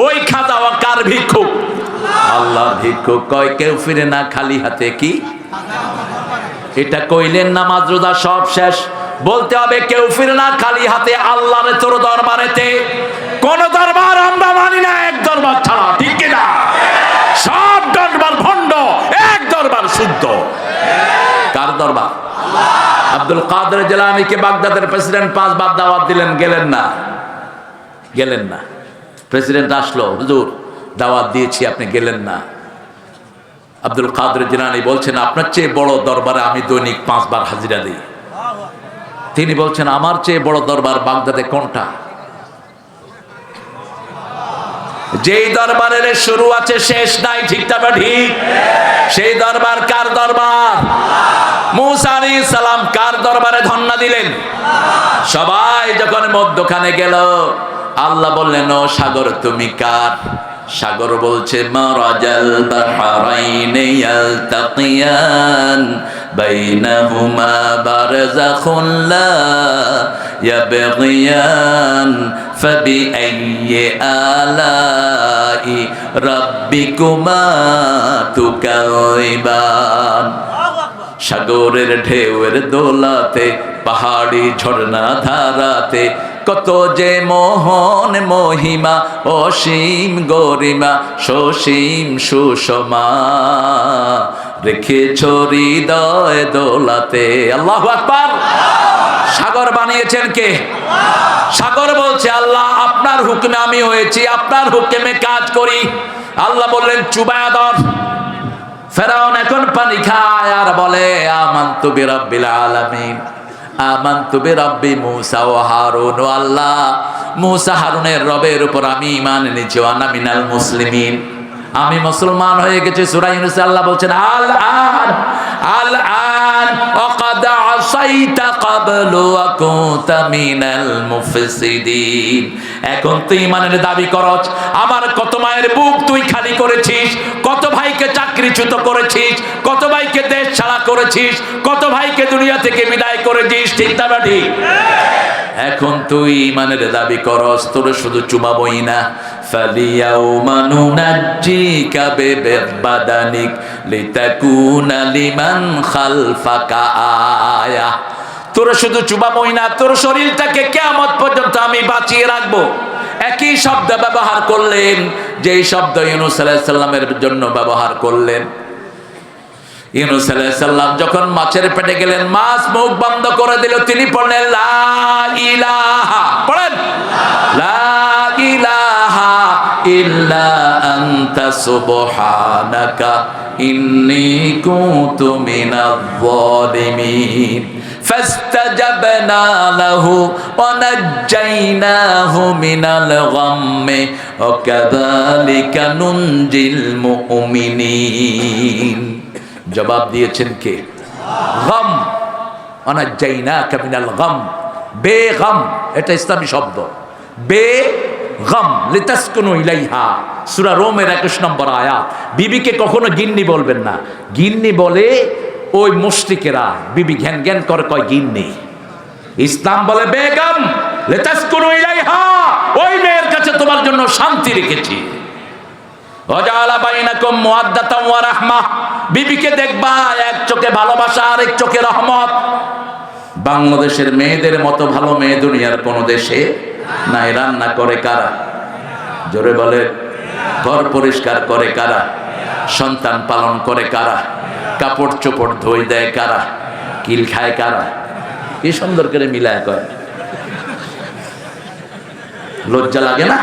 ওই খাজা কার ভিক্ষুক? আল্লাহ ভিক্ষুক। কয় কেউ ফিরে না খালি হাতে। কি এটা কইলেন? নামাজ রোজা সব শেষ। বলতে হবে কেউ ফিরে না খালি হাতে আল্লাহর তোর দরবারেতে। কোন দরবার আমরা মানি না এক দরবার ছাড়া। ঠিক কিনা? সব দরবার ভণ্ড, এক দরবার শুদ্ধ। কার দরবার? আব্দুল কাদের জিলানীকে বাগদাদের প্রেসিডেন্ট 5 বার দাওয়াত দিলেন, গেলেন না। গেলেন না। প্রেসিডেন্ট আসলো, হুজুর দাওয়াত দিয়েছি, আপনি গেলেন না। আব্দুল কাদের জিলানী বলছেন, আপনার চেয়ে বড় দরবারে আমি দৈনিক 5 বার হাজিরা দিই। তিনি বলছেন, আমার চেয়ে বড় দরবার বাগদাদে কোনটা? যেই দরবারের শুরু আছে শেষ নাই। ঠিক না? ঠিক। সেই দরবার কার দরবার? মুসা আলাইহিস সালাম কার দরবারে ধন্না দিলেন? সবাই যখন মধ্যখানে গেল, আল্লাহ বললেন, ও সাগর তুমি কার? সাগর বলছে, মারাজাল বাহরাইনি ইয়ালতাকিয়ান বাইনাহুমা বারযাখুন লা ইয়াবগিয়ান ফাবিআইয়ি আলাই রাব্বিকুমা তুকাযিবান। সাগরের ঢেউয়ের দোলাতে, পাহাড়ি ঝর্ণা ধারাতে, কত যে মোহন মহিমা, অসীম গরিমা, সসীম সুষমা রেখেছ হৃদয় দোলাতে। আল্লাহু আকবার। সাগর বানিয়েছেন কে? সাগর বলছে, আল্লাহ আপনার হুকুমে আমি হয়েছি, আপনার হুকুমে কাজ করি। আল্লাহ বললেন, চুবায়া ধর। ফেরাউন এখন পানি খায় আর বলে, আমানতু বিরাব্বিল আলামিন, আমানতু বিরাব্বি মূসা ওয়া হারুন, ও আল্লাহ মূসা হারুনের রবের উপর আমি ঈমান এনেছি, ওয়া আনা মিনাল মুসলিমিন, আমি মুসলমান হয়ে গেছি। সূরা ইউনূসে আল্লাহ বলছেন আল আন ওয়াকাদ আসাইতা ক্বাবলু ওয়া কুনতা মিনাল মুফসিদিন, এখন তুই ঈমানের দাবি করছ, আমার কত মায়ের বুক তুই খালি করেছিস, কত ভাইকে চাকরিচ্যুত করেছিস, কত ভাইকে দেশ ছাড়া করেছিস, কত ভাইকে দুনিয়া থেকে বিদায় করেছিস, ঠিক না ঠিক? এখন তুই ঈমানের দাবি করস, তোর শুধু চুমাবই না, ফালিয়াউমা নুনাজ্জিকা বিবাদানিক লিতাকুনা লিমান খালফাকা আয়া, তোর শুধু চুমাবই না, তোর শরীরটাকে কিয়ামত পর্যন্ত আমি বাঁচিয়ে রাখবো। একই শব্দ ব্যবহার করলেন, যেই শব্দ ইউনূস আলাইহিস সালামের জন্য ব্যবহার করলেন। ইউনূস আলাইহিস সালাম যখন মাছের পেটে গেলেন, মাছ মুখ বন্ধ করে দিল, তিনি পড়লেন লা ইলাহা, পড়েন লা ইলাহা ইল্লা আনতা সুবহানাকা ইন্নী কুনতু মিনাজ জালিমিন, ফাস্তাজাবনা লাহু ওয়া নাজ্জাইনাহু মিনাল গাম্মি ওয়া কাযালিকা নুনজিল মুমিনিন। জবাব দিয়েছেন কে? গাম, আনাজ্জাইনাকা মিনাল গাম, বেগম, এটা ইসলামী শব্দ, বেগম লিতাসকুনু ইলাইহা, সূরা রোমের 21 নম্বর আয়াত। বিবিকে কখনো গিন্নি বলবেন না, গিন্নি বলে ওই মুশরিকেরা, বিবি ঘ্যান ঘ্যান করে কয় গিন্নি। ইসলাম বলে বেগম লিতাসকুনু ইলাইহা, ওই মেয়ের কাছে তোমার জন্য শান্তি রেখেছি। ওয়াজাআলা বাইনাকুম মুওয়াদ্দাতান ওয়া রাহমাহ, বিবিকে দেখবা এক চোখে ভালোবাসা আর এক চোখে রহমত। বাংলাদেশের মেয়েদের মতো ভালো মেয়ে দুনিয়ার কোন দেশে নাই। রান্না করে কারা? জোরে বলে। ঘর পরিষ্কার করে কারা? সন্তান পালন করে কারা? কাপড় চোপড় ধুই দেয় কারা? কিল খায় কারা? কি সুন্দর করে মিলায় কয়, লজ্জা লাগে না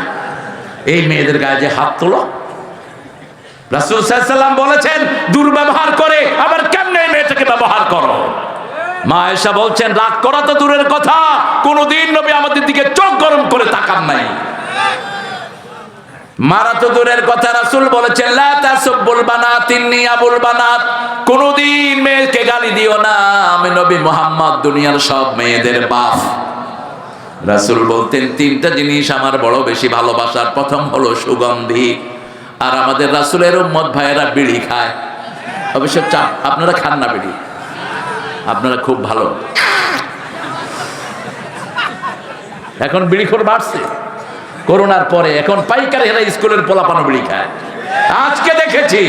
এই মেয়েদের গায়ে যে হাত তোলো? রাসূল সাল্লাল্লাহু আলাইহি ওয়াসাল্লাম বলেছেন দুর্ব্যবহার করে আবার কেমনে মেয়েটাকে ব্যবহার করো। মা আয়েশা বলছেন রাগ করা তো দূরের কথা, কোনদিন নবী আমাদের দিকে চোখ গরম করে তাকান নাই। মারা তো দূরের কথা, রাসূল বলেছেন লা তাসুবুল বানাত ইন্নী আবুল বানাত, কোনদিন মেয়েকে গালি দিও না, আমি নবী মুহাম্মদ দুনিয়ার সব মেয়েদের বাপ। রাসূল বলতেন তিনটা জিনিস আমার বড় বেশি ভালোবাসার, প্রথম হলো সুগন্ধি। আর আমাদের রাসূলের উম্মত ভাইয়েরা বিড়ি খায়, অবশ্য আপনারা খান না বিড়ি, আপনারা খুব ভালো। এখন বিড়িখোর বাড়ছে করোনার পরে, এখন পাইকারি এরা স্কুলের পোলাপান বিড়ি খায়। আজকে দেখেছি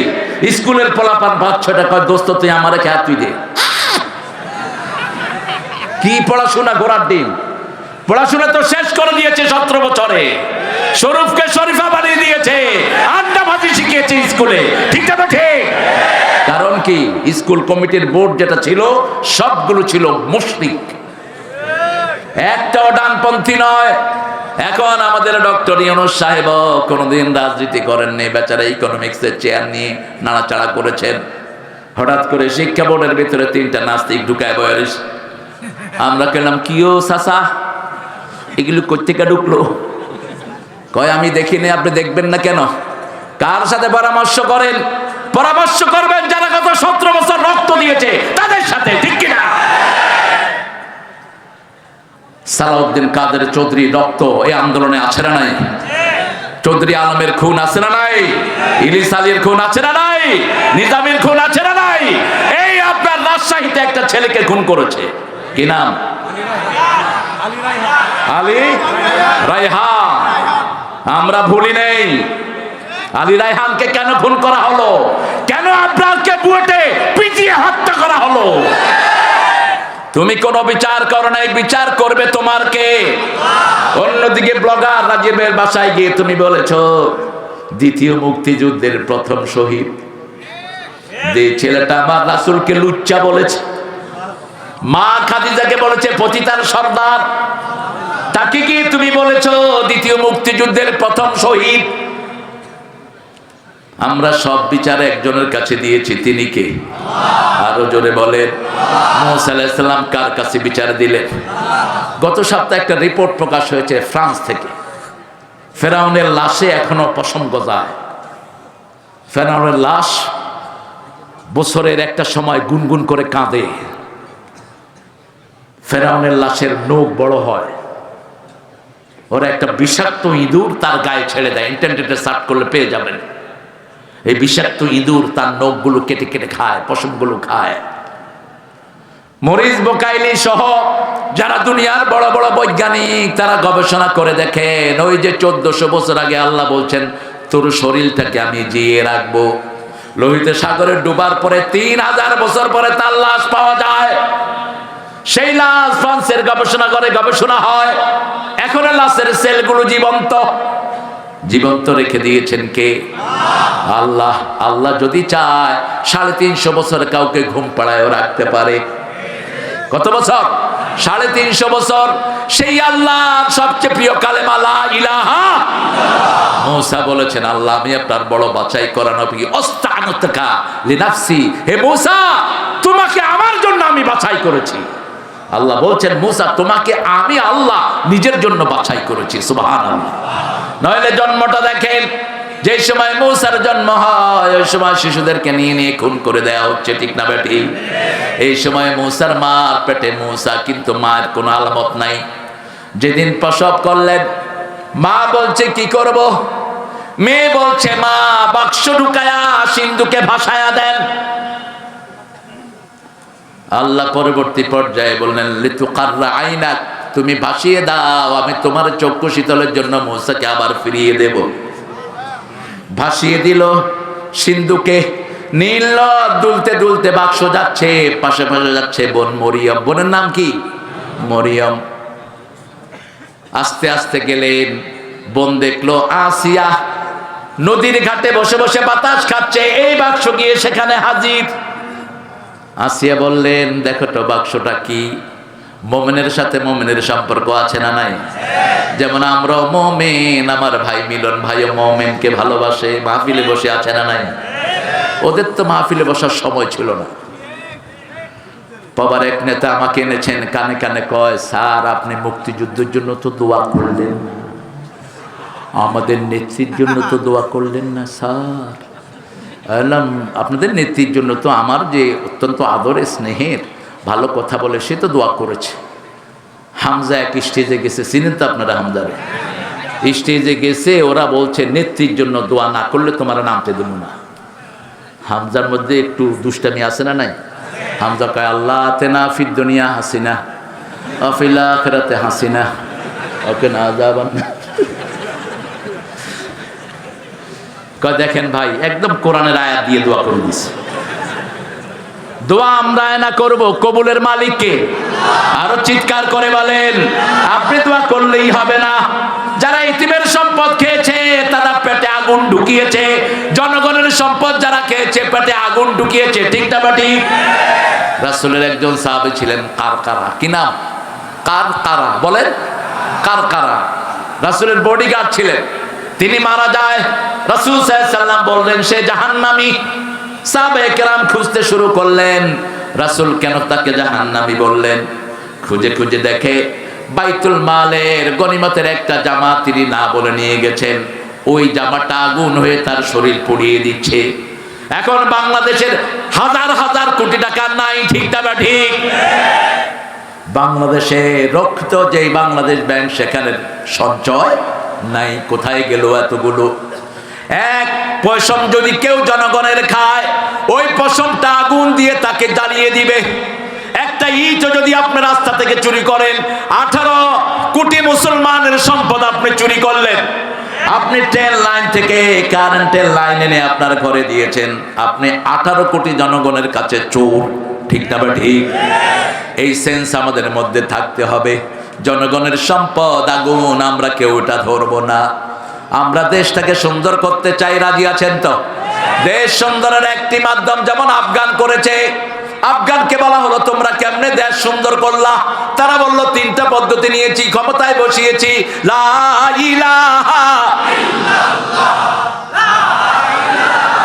স্কুলের পোলাপান 5-6টা কয় দোস্ত তুই আমারে খেয়ে তুই দে। কি পড়াশোনা ঘোড়ার ডিম, পড়াশোনা তো শেষ করে দিয়েছে 17 বছরে, শরীফকে শরীফা বানিয়ে দিয়েছে, আড্ডাবাজি শিখিয়েছে স্কুলে, ঠিক না ঠিক? কারণ কি স্কুল কমিটির বোর্ড যেটা ছিল সবগুলো ছিল মুশরিক, একটাও ডানপন্থী নয়। এখন আমাদের ডক্টর ইউনূস সাহেব কোনোদিন রাজনীতি করেননি, বেচারা ইকোনমিক্সের চেয়ার নিয়ে নাড়াচাড়া করেছেন। হঠাৎ করে শিক্ষা বোর্ডের ভিতরে 3টা নাস্তিক ঢুকায় বয়স। আমরা কেলাম কিও চাচা এগুলো কোত্থেকে ঢুকলো? কয় আমি দেখিনি, আপনি দেখবেন না কেন? কার সাথে পরামর্শ করেন? পরামর্শ করবেন যারা গত 17 বছর রক্ত দিয়েছে তাদের সাথে, ঠিক কিনা? সালাউদ্দিন কাদের চৌধুরী রক্ত এই আন্দোলনে আছে না নাই? চৌধুরী আলমের খুন আছে না নাই? ইলিস আলীর খুন আছে না নাই? নিজামের খুন আছে না নাই? এই আপনার রাজশাহীতে একটা ছেলেকে খুন করেছে, কি নাম? আলী রায়হান। আমরা ভুলি নেই আলী রায়হানকে কেন খুন করা হলো, কেন আপনাকে বুয়েটে পিটিয়ে হত্যা করা হলো। তুমি কোন বিচার করো নাই, বিচার করবে তোমার কে? অন্যদিকে ব্লগার রাজীবের বাসায় গিয়ে তুমি বলেছো দ্বিতীয় মুক্তিযুদ্ধের প্রথম শহীদ, যে ছেলেটা আমার রাসূলকে লুচ্চা বলেছে, মা খাদিজাকে বলেছে পতিতার সর্দার, তাকে কি তুমি বলেছো দ্বিতীয় মুক্তিযুদ্ধের প্রথম শহীদ? আমরা সব বিচার একজনের কাছে দিয়েছি, তিনি কে? আরো জোরে বলেন। মুসা আলাইহিস সালাম কার কাছে বিচার দিলেন? গত সপ্তাহে একটা রিপোর্ট প্রকাশ হয়েছে ফ্রান্স থেকে। ফেরাউনের লাশে এখনো পশম গজায়। ফেরাউনের লাশ বছরের একটা সময় গুনগুন করে কাঁদে। ফেরাউনের লাশের নখ বড় হয়, ওরা একটা বিষাক্ত ইঁদুর তার গায়ে ছেড়ে দেয়। ইন্টারনেটে সার্চ করলে পেয়ে যাবেন। এই বিষাক্ত ইঁদুর তার নখগুলো কেটে কেটে খায়, পশমগুলো খায়। মরিস বোকাইলি সহ যারা দুনিয়ার বড় বড় বৈজ্ঞানিক, তারা গবেষণা করে দেখেন, ওই যে 1400 বছর আগে আল্লাহ বলছেন তোর শরীরটাকে আমি জিয়ে রাখবো, লোহিত সাগরে ডুবার পরে 3000 বছর পরে তার লাশ পাওয়া যায়। সেই লাশ ফ্রান্সের গবেষণা করে গবেষণা হয়, এখন লাশের সেলগুলো জীবন্ত। জীবন্ত রেখে দিয়েছেন কে? আল্লাহ। আল্লাহ যদি চায় 350 বছর কাউকে ঘুম পাড়ায়ও রাখতে পারে। কত বছর? 350 বছর। সেই আল্লাহ সবচেয়ে প্রিয় কালেমা লা ইলাহা। মুসা বলেছেন, আল্লাহ আমি আপনার বড় বাছাই করা নবী, অস্তানুতকা লিনাফসি। হে মুসা, তোমাকে আমার জন্য আমি বাছাই করেছি। আল্লাহ বলছেন, মুসা তোমাকে আমি আল্লাহ নিজের জন্য বাছাই করেছি। সুবহানাল্লাহ। নইলে জন্মটা দেখেন, যে সময় মুসার জন্ম হয় ওই সময় শিশুদেরকে নিয়ে নিয়ে খুন করে দেয়া হচ্ছে, ঠিক না বেটি? এই সময় মুসার মার পেটে মুসা, কিন্তু মায়ের কোনো আলামত নাই। যেদিন প্রসব করলেন, মা বলছে কি করব? মেয়ে বলছে, মা বাক্স ঢুকায়া সিন্ধুকে ভাসায়া দেন। আল্লাহ পরবর্তী পর্যায়ে বললেন, লিতুকাররা আইনাক, তুমি ভাসিয়ে দাও, আমি তোমার চক্ষু শীতলের জন্য মুসাকে আবার ফিরিয়ে দেব। ভাসিয়ে দিল সিন্ধুকে, নীল দুলতে দুলতে বাক্স যাচ্ছে, পাশে পাশে যাচ্ছে বোন মরিয়ম। বোনের নাম কি? মরিয়ম। আস্তে আস্তে গেলেন, বোন দেখলো আসিয়া নদীর ঘাটে বসে বসে বাতাস খাচ্ছে, এই বাক্স গিয়ে সেখানে হাজির। আসিয়া বললেন, দেখো তো বাক্সটা কি? মোমেনের সাথে মোমেনের সম্পর্ক আছে না নাই? যেমন আমরা মোমেন, আমার ভাই মিলন ভাইও মোমেনকে ভালোবাসে, মাহফিলে বসে আছে না নাই? ওদের তো মাহফিলে বসার সময় ছিল না। বাবার এক নেতা আমাকে এনেছেন, কানে কানে কয়, স্যার আপনি মুক্তিযুদ্ধের জন্য তো দোয়া করলেন না, আমাদের নেত্রীর জন্য তো দোয়া করলেন না স্যার। বললাম, আপনাদের নেত্রীর জন্য তো আমার যে অত্যন্ত আদরের স্নেহের ভালো কথা বলে সে তো দোয়া করেছে। হামজা এক স্টেজে গেছে, চিনেন তো আপনারা হামজারে? স্টেজে গেছে, ওরা বলছে নেত্রীর জন্য দোয়া না করলে তোমার নামতে দেবো না। হামজার মধ্যে একটু দুষ্টামি আছে না নাই? হামজা কয়, আল্লাহ আতেনা ফিদ দুনিয়া হাসিনা ওয়া ফিল আখিরাতি হাসিনা ওয়া কিনা আযাবান। কয় দেখেন ভাই, একদম কোরআনের আয়াত দিয়ে দোয়া করে দিছে। দোয়া আমরা না করব, কবুলের মালিককে। আরো চিৎকার করে বলেন, আপনি দোয়া করলেই হবে না। যারা ইতিমের সম্পদ খেয়েছে তারা পেটে আগুন ঢুকিয়েছে, জনগণের সম্পদ যারা খেয়েছে পেটে আগুন ঢুকিয়েছে, ঠিক না বেটি? রাসূলের একজন সাহাবী ছিলেন কারকারা। কি নাম? কারকারা। বলেন, কারকারা। রাসূলের বডিগার্ড ছিলেন। তিনি মারা যায়, রাসূল সাল্লাল্লাহু আলাইহি ওয়াসাল্লাম বললেন সে জাহান্নামী। সাহাবায়ে কেরাম খুঁজতে শুরু করলেন, রাসূল কেন তাকে জাহান্নামী বললেন? খুঁজে খুঁজে দেখে বাইতুল মালের গনিমতের একটা জামা তিনি না বলে নিয়ে গেছেন, ওই জামাটা আগুন হয়ে তার শরীর পুড়িয়ে দিচ্ছে। এখন বাংলাদেশের হাজার হাজার কোটি টাকা নাই, ঠিক না ঠিক? বাংলাদেশে রক্ত যেই বাংলাদেশ ব্যাংক, সেখানে সঞ্চয় নাই। কোথায় গেল এতগুলো? এক পয়সম যদি কেউ জনগণের খায়, ওই পয়সমটা আগুন দিয়ে তাকে জ্বালিয়ে দিবে। একটা ইটও যদি আপনি রাস্তা থেকে চুরি করেন, 18 কোটি মুসলমানের সম্পদ আপনি চুরি করলেন। আপনি ট্রেন লাইন থেকে কারেন্টের লাইন এনে আপনার ঘরে দিয়েছেন, আপনি 18 কোটি জনগণের কাছে চোর, ঠিক না ঠিক? এই সেন্স আমাদের মধ্যে থাকতে হবে। জনগণের সম্পদ আগুন, আমরা কেউ এটা ধরবো না। আমরা দেশটাকে সুন্দর করতে চাই, রাজি আছেন তো? দেশ সুন্দরের একটি মাধ্যম যেমন আফগান করেছে। আফগানকে বলা হলো তোমরা কেমনে দেশ সুন্দর করলা? তারা বলল 3টা পদ্ধতি নিয়েছি, ক্ষমতায় বসিয়েছি। লা ইলাহা ইল্লাল্লাহ, লা ইলাহা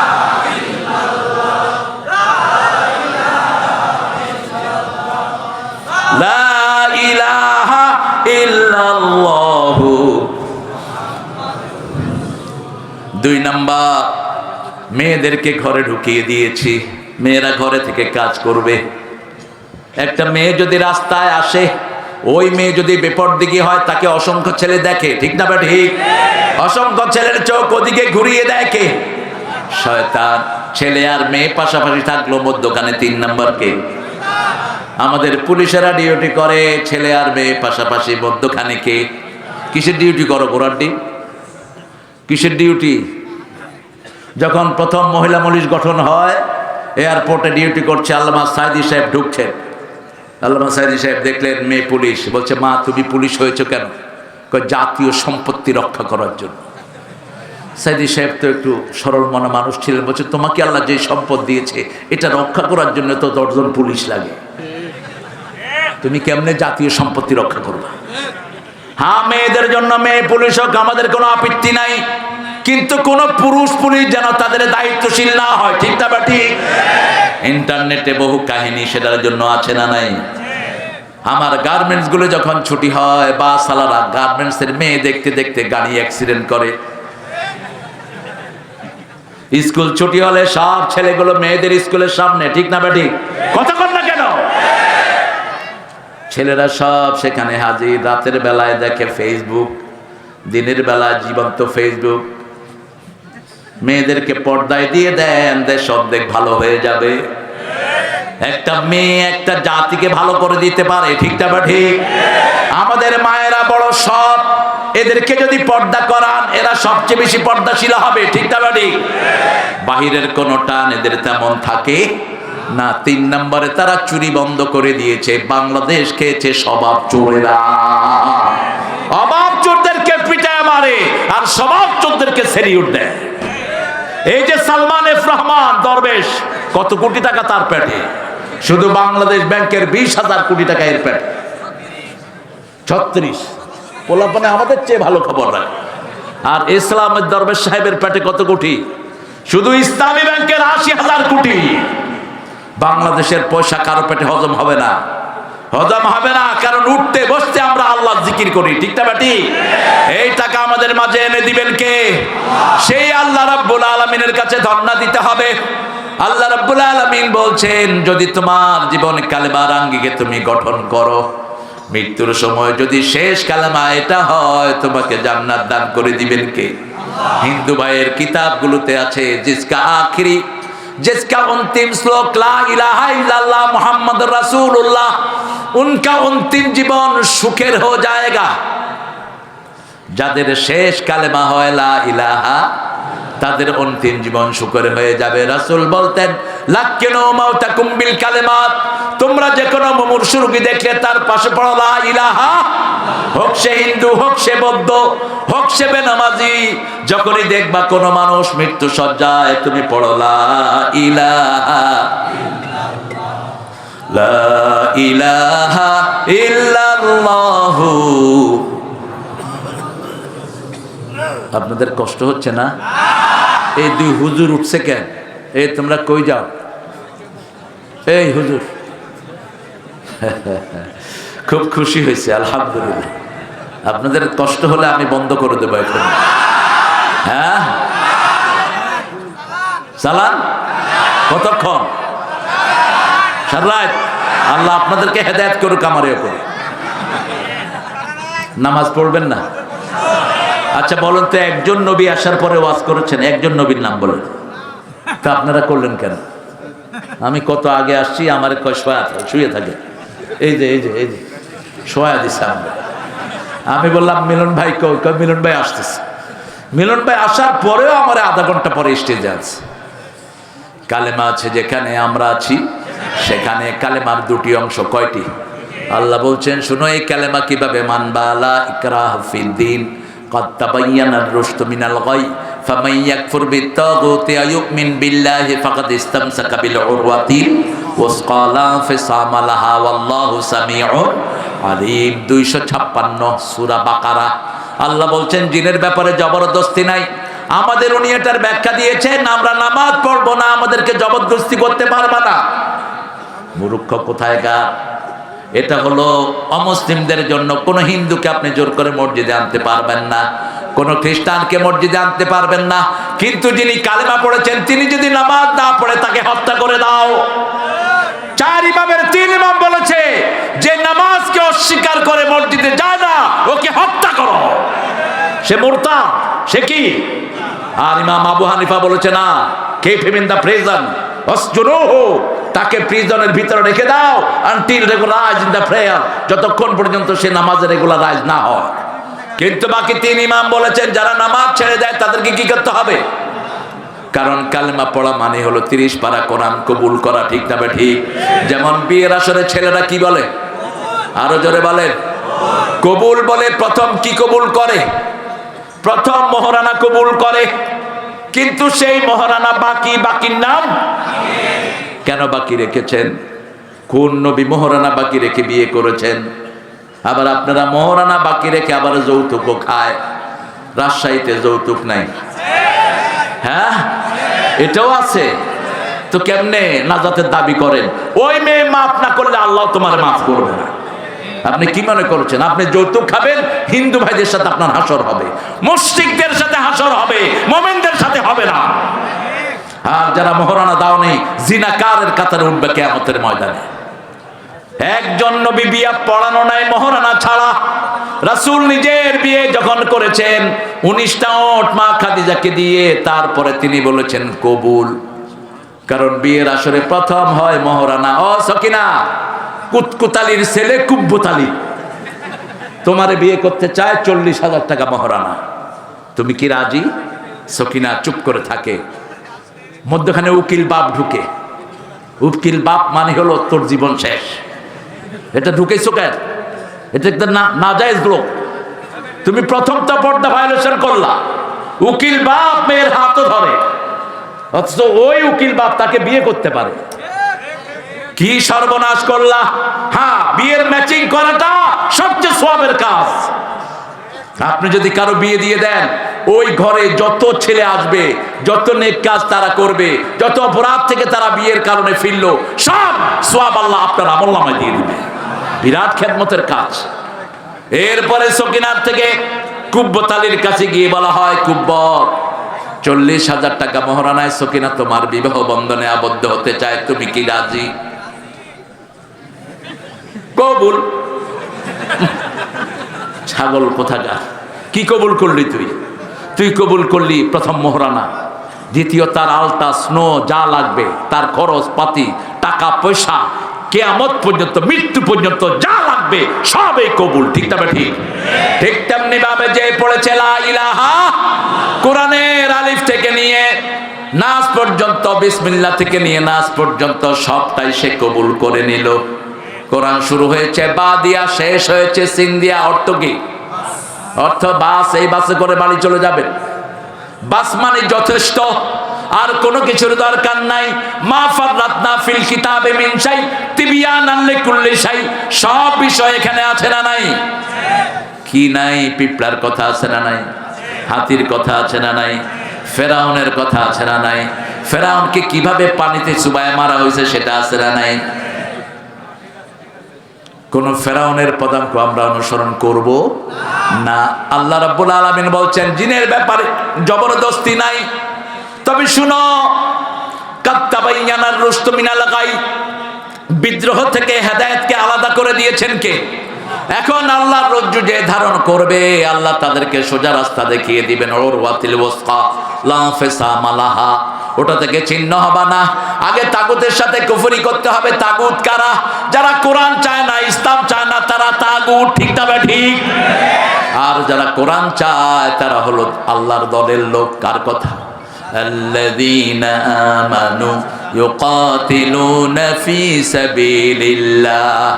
দুই নাম্বার, মেয়েদেরকে ঘরে ঢুকিয়ে দিয়েছি, মেয়েরা ঘরে থেকে কাজ করবে। একটা মেয়ে যদি রাস্তায় আসে, ওই মেয়ে যদি বেপরদিকি হয়, তাকে অসংখ্য ছেলে দেখে, ঠিক না বা ঠিক? অসংখ্য ছেলের চোখ ওদিকে ঘুরিয়ে দেখে, শয়তান। ছেলে আর মেয়ে পাশাপাশি থাকলো, মধ্যখানে 3 নাম্বার কে? আমাদের পুলিশেরা ডিউটি করে, ছেলে আর মেয়ে পাশাপাশি, মধ্যখানে কে? কিসের ডিউটি করো গোরাড্ডি? কিসের ডিউটি? যখন প্রথম মহিলা পুলিশ গঠন হয়, এয়ারপোর্টে ডিউটি করছে আল্লামা সাইদি সাহেব, ঢুকছেন। আল্লামা সাইদি সাহেব দেখলেন মেয়ে পুলিশ, বলছে, মা তুমি পুলিশ হয়েছো কেন? কয় জাতীয় সম্পত্তি রক্ষা করার জন্য। সাইদি সাহেব তো একটু সরল মনা মানুষ ছিলেন, বলছে, তোমাকে আল্লাহ যে সম্পদ দিয়েছে এটা রক্ষা করার জন্য তো 10 জন পুলিশ লাগে, তুমি কেমনে জাতীয় সম্পত্তি রক্ষা করবা? হ্যাঁ, মেয়েদের জন্য মেয়ে পুলিশ হোক, আমাদের কোনো আপত্তি নাই, কিন্তু কোন পুরুষ পুলিশ যেন তাদের দায়িত্বশীল না হয়, ঠিক না ঠিক? ইন্টারনেটে বহু কাহিনী সেটার জন্য আছে না নাই? আমার গার্মেন্টস গুলো যখন ছুটি হয়, বাসওয়ালারা গার্মেন্টস এর মেয়ে দেখতে দেখতে গাড়ি অ্যাক্সিডেন্ট করে। স্কুল ছুটি হলে সব ছেলেগুলো মেয়েদের স্কুলের সামনে, ঠিক না ঠিক? কথা বল না কেন? ছেলেরা সব সেখানে হাজির। রাতের বেলায় দেখে ফেসবুক, দিনের বেলায় জীবন্ত ফেসবুক। মেয়েদেরকে পর্দায় দিয়ে দেন, দেশ অর্ধেক ভালো হয়ে যাবে। একটা মেয়ে একটা জাতিকে ভালো করে দিতে পারে, ঠিক না ঠিক? আমাদের মায়েরা বড় সৎ, এদেরকে যদি পর্দা করান, এরা সবচেয়ে বেশি পর্দাশীল হবে, ঠিক না ঠিক? বাহিরের কোন টান এদের তেমন থাকে না। 3 নম্বরে তারা চুরি বন্ধ করে দিয়েছে। বাংলাদেশ খেয়েছে স্বভাব চোরেরা। অভাব চোরদেরকে পিটায় মারে আর স্বভাব চোরদেরকে সেলিউট দেয়। এই যে সালমান এফ রহমান দরবেশ, কত কোটি টাকা তার পেটে, শুধু বাংলাদেশ ব্যাংকের 20,000 কোটি টাকা এর পেটে। 36 পোলাপানে আমাদের চেয়ে ভালো খবর রাখে। আর ইসলামের দরবেশ সাহেবের পেটে কত কোটি? শুধু ইসলামী ব্যাংকের 80,000 কোটি। বাংলাদেশের পয়সা কারো পেটে হজম হবে না, হজম হবে না, কারণ উঠতে বসতে আমরা আল্লাহ জিকির করি, ঠিক না ঠিক? এই টাকা আমাদের মাঝে এনে দিবেন কে? সেই আল্লাহ রাব্বুল আলামিনের কাছে ধর্ণা দিতে হবে। আল্লাহ রাব্বুল আলামিন বলছেন, যদি তোমার জীবন কালেমার আঙ্গিকে তুমি গঠন করো, মৃত্যুর সময় যদি শেষ কালেমা এটা হয়, তোমাকে জান্নাত দান করে দিবেন কে? হিন্দু ভাইয়ের কিতাবগুলোতে আছে, जिसका अंतिम श्लोक ला इलाहा इल्लल्लाह मोहम्मद रसूलुल्लाह, उनका अंतिम जीवन सुखेर हो जाएगा। যাদের শেষ কালেমা হয় লা ইলাহা, তাদের অন্তিম জীবন সুখের হয়ে যাবে। রাসূল বলতেন, লাক্কিনু মাউতাকুম বিল কালিমাত, তোমরা যে কোনো মুমূর্ষু রোগী দেখলে তার পাশে পড়ো লা ইলাহা। হোক সে হিন্দু, হোক সে বৌদ্ধ, হোক সে বেনামাজি, যখনই দেখবা কোনো মানুষ মৃত্যু সজ্জায়, তুমি পড়ো লা ইলাহা লা ইলাহা ইল্লাল্লাহু। আপনাদের কষ্ট হচ্ছে না? এই 2 হুজুর উঠছে কেন? এই তোমরা কই যাও? এই হুজুর খুব খুশি হয়েছে, আলহামদুলিল্লাহ। আপনাদের কষ্ট হলে আমি বন্ধ করে দেবো এখন। হ্যাঁ, চালান। কতক্ষণ? সারা রাত। আল্লাহ আপনাদেরকে হেদায়েত করুক, আমারও করুক। নামাজ পড়বেন না? আচ্ছা বলেন তো, একজন নবী আসার পরে ওয়াজ করেছেন, একজন নবীর নাম বলেন। তা আপনারা করলেন কেন? আমি কত আগে আসছি, আমার কয় শুয়ে থাকে, এই যে শোয়া দিছে। আমি বললাম মিলন ভাই কই? মিলন ভাই আসতেছে। মিলন ভাই আসার পরেও আমার আধা ঘন্টা পরে স্টেজে আছে। কালেমা আছে যেখানে আমরা আছি, সেখানে কালেমার 2টি অংশ। কয়টি? আল্লাহ বলছেন, শুনো এই কালেমা কিভাবে মানবা। লা ইকরাহা ফিদ্দিন قد تبين الرشد من الغي فمن يكفر بالطاغوت ويؤمن بالله فقد استمسك بالعروة الوثقى لا انفصام لها والله سميع عليم। 256 সূরা বাকারা। আল্লাহ বলছেন, জিনের ব্যাপারে জবরদস্তি নাই। আমাদের উনি এটার ব্যাখ্যা দিয়েছেন, আমরা নামাজ পড়বো না, আমাদেরকে জবরদস্তি করতে পারবা না। মূর্খ কোথায়কার! এটা হলো অমুসলিমদের জন্য। কোন হিন্দুকে আপনি জোর করে মসজিদে আনতে পারবেন না, কোন খ্রিস্টানকে মসজিদে আনতে পারবেন না, কিন্তু যিনি কালেমা পড়েছেন তিনি যদি নামাজ না পড়ে তাকে হত্যা করে দাও। 4 ইমামের 3 ইমাম বলেছে যে নামাজকে অস্বীকার করে মসজিদে যায় না ওকে হত্যা করো, সে মুরতাদ, সে কি? আর ইমাম আবু হানিফা বলেছে না, keep him in the prison, wasjunuhu, তাকে প্রিজনের ভিতরে রেখে দাও until regularized in the prayer, যতক্ষণ পর্যন্ত সে নামাজে রেগুলারাইজ না হয়। কিন্তু বাকি 3 ইমাম বলেছেন যারা নামাজ ছেড়ে দেয় তাদেরকে কি করতে হবে? কারণ কালেমা পড়া মানে হলো 30 পারা কোরআন কবুল করা, ঠিক না ঠিক? যেমন বিয়ের আসরে ছেলেরা কি বলে, আরো জোরে বলেন, কবুল বলে। প্রথম কি কবুল করে? প্রথম মহরানা কবুল করে, কিন্তু সেই মহরানা বাকির নাম কেন বাকি রেখেছেন? কোন নবী মহরানা বাকি রেখে বিয়ে করেছেন? আবার আপনারা মহরানা বাকি রেখে আবার যৌতুকও খায়। রাজশাহীতে যৌতুক নাই, হ্যাঁ এটাও আছে। তো কেমনে নাজাতের দাবি করেন? ওই মেয়ে মাফ না করলে আল্লাহ তোমার মাফ করবে না। আপনি কি মনে করছেন আপনি যৌতুক খাবেন? হিন্দু ভাইদের সাথে আপনার হাসর হবে, মুশরিকদের সাথে হাসর হবে, মুমিনদের সাথে হবে না। আর যারা মহরানা দাওনি জিনাকারের কাতারে উঠবে কিয়ামতের ময়দানে। একজন নবী বিয়া পড়ানো নাই মহরানা ছাড়া। রাসূল নিজের বিয়ে যখন করেছেন 19টা ওট মা খাদিজাকে দিয়ে, তারপরে তিনি বলেছেন কবুল। কারণ বিয়ের আসরে প্রথম হয় মহরানা। ও সকিনা, কুতকুতালির ছেলে কুব্বুতালি তোমারে বিয়ে করতে চায়, 40,000 টাকা মহরানা, তুমি কি রাজি? সকিনা চুপ করে থাকে। মধ্যখানে উকিল বাপ ঢুকে। উকিল বাপ মানে হলো তোর জীবন শেষ। এটা ঢুকেছো কেন? এটা একটা নাজায়েজ লোক। তুমি প্রথমটা পর্দা ভায়োলেশন করলা। উকিল বাপ মেয়ের হাতও ধরে, অথচ ওই উকিল বাপ তাকে বিয়ে করতে পারে। কি সর্বনাশ করলা! হ্যাঁ, বিয়ের ম্যাচিং করাটা সবচেয়ে সওয়াবের কাজ। আপনি যদি কারো বিয়ে দিয়ে দেন, ওই ঘরে যত ছেলে আসবে, যত নেক কাজ তারা করবে, যত অপরাধ থেকে তারা বিয়ের কারণে ফিরলো, সব সওয়াব আল্লাহ আপনার আমলনামায় দিয়ে দিবে। বিরাট খেদমতের কাজ। এরপরে সকিনার থেকে কুব্বতালির কাছে গিয়ে বলা হয়, কুব্বত 40,000 টাকা মহরানায় সকিনা তোমার বিবাহ বন্ধনে আবদ্ধ হতে চায়, তুমি কি রাজি? কবুল। ছাগল কোথাকার, কি কবুল করলি তুই? তুই কবুল করলি প্রথম মহরানা, দ্বিতীয় তার আলতা স্নো যা লাগবে, তার খরচ পাতি, টাকা পয়সা, কিয়ামত পর্যন্ত, মৃত্যু পর্যন্ত যা লাগবে সবই কবুল, ঠিক না ঠিক? ঠিক তেমনি ভাবে যে পড়েছে লা ইলাহা, কোরআনের আলিফ থেকে নিয়ে নাস পর্যন্ত, বিসমিল্লাহ থেকে নিয়ে নাস পর্যন্ত সবটাই সে কবুল করে নিল। কোরআন শুরু হয়েছে বা দিয়া, শেষ হয়েছে সিন দিয়া। অর্থ কি? অর্থ বাস, এই বাসে করে বাড়ি চলে যাবেন। বাস মানে যথেষ্ট, আর কোনো কিছুর দরকার নাই। মা ফাররাতনা ফিল কিতাবে মিন শাই তিবিয়ানান লিকুল্লি শাই, সব বিষয় এখানে আছে না নাই? কি নাই? পিঁপড়ার কথা আছে না নাই? হাতির কথা আছে না নাই? ফেরাউনের কথা আছে না নাই? ফেরাউনকে কিভাবে পানিতে চুবায় মারা হয়েছে সেটা আছে না নাই? কোন ফেরাউনের পদাঙ্ক আমরা অনুসরণ করব না। আল্লাহ রাব্বুল আলামিন বলছেন জিনের ব্যাপারে জবরদস্তি নাই। তবে শুনো, কাত্তাবাইয়ানার রুশদ মিনাল গাই, বিদ্রোহ থেকে হেদায়েতকে আলাদা করে দিয়েছেন কে? এখন আল্লাহর রজ্জু যে ধারণ করবে, আল্লাহ তাদেরকে সোজা রাস্তা দেখিয়ে দিবেন। উরওয়াতিল ওয়াসকা লা ফিসামা লাহা, ওটা থেকে চিহ্ন হবে না। আগে তাগুতের সাথে কুফরি করতে হবে। তাগুত কারা? যারা কোরআন চায় না, ইসলাম চায় না, তারা তাগুত, ঠিক না ঠিক? আর যারা কোরআন চায় তারা হলো আল্লাহর দলের লোক। কার কথা? আল্লাযীনা আমানু ইউকাতিলুনা ফি সাবিলিল্লাহ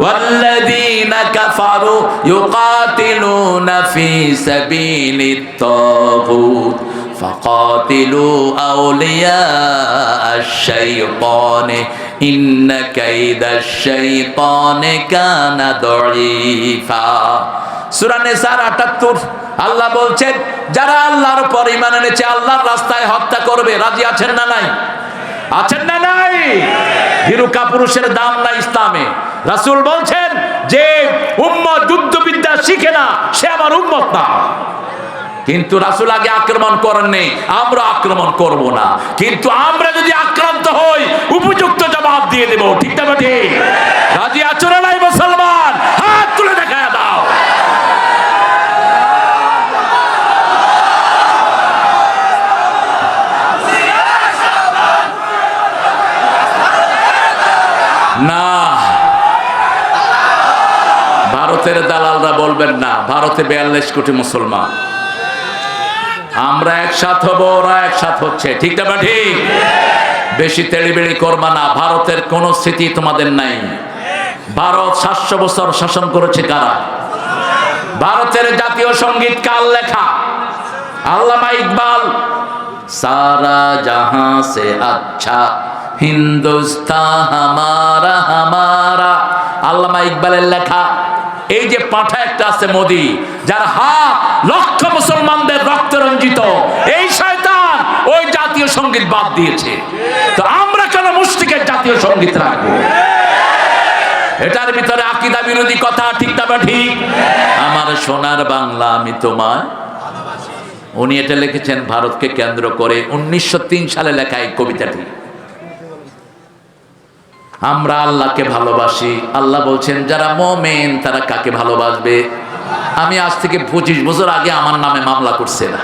ওয়াল্লাযীনা কাফারু ইউকাতিলুনা ফি সাবিলিত তাগুত ফাকাতিলু আউলিয়া'আশ শাইতানি ইন্না কাইদাশ শাইতানি কানা দাঈফা। সূরা নিসার ৭৮। আল্লাহ বলছেন যারা আল্লাহর উপর ঈমান এনেছে, আল্লাহর রাস্তায় হত্যা করবে, রাজি আছেন না নাই? আছেন না নাই? হিরু কাপুরুষের দাম নাই ইসলামে। রাসূল বলছেন যে উম্মত যুদ্ধবিদ্যা শিখে না, সে আমার উম্মত না। কিন্তু রাসূল আগে আক্রমণ করেন নেই, আমরা আক্রমণ করব না। কিন্তু আমরা যদি আক্রান্ত হই উপযুক্ত জবাব দিয়ে দেব। ঠিক না ঠিক? রাজি আছো না নাই মুসলমান? হাত তুলে দেখায় দাও। না, ভারতের দালালরা বলবেন না, ভারতে 42 কোটি মুসলমান, আমরা একসাথ হব, ওরা একসাথ হচ্ছে। ঠিক না ঠিক? বেশি তেড়িবেড়ি করবা না, ভারতের কোন স্মৃতি তোমাদের নাই। ভারত 700 বছর শাসন করেছে কারা? ভারতের জাতীয় সঙ্গীত কার লেখা? আল্লামা ইকবাল, সারা জাহাं সে আচ্ছা হিন্দুস্তান হামারা হামারা, আল্লামা ইকবালের লেখা। এই যে পাঠা একটা আছে মোদি, যার হাত লক্ষ মুসলমানদের রক্ত রঞ্জিত, এই শয়তান ওই জাতীয় সঙ্গীত বাদ দিয়েছে। তো আমরা কেন মুশরিকের জাতীয় সঙ্গীত রাখবো? এটার ভিতরে আকীদা বিরোধী কথা। ঠিক না ঠিক? আমার সোনার বাংলা আমি তোমায়, উনি এটা লিখেছেন ভারতকে কেন্দ্র করে। 1903 সালে লেখা এই কবিতাটি। আমরা আল্লাহকে ভালোবাসি, আল্লাহ বলছেন যারা মুমিন তারা কাকে ভালোবাসবে? আমি আজ থেকে 25 বছর আগে আমার নামে মামলা করছে না,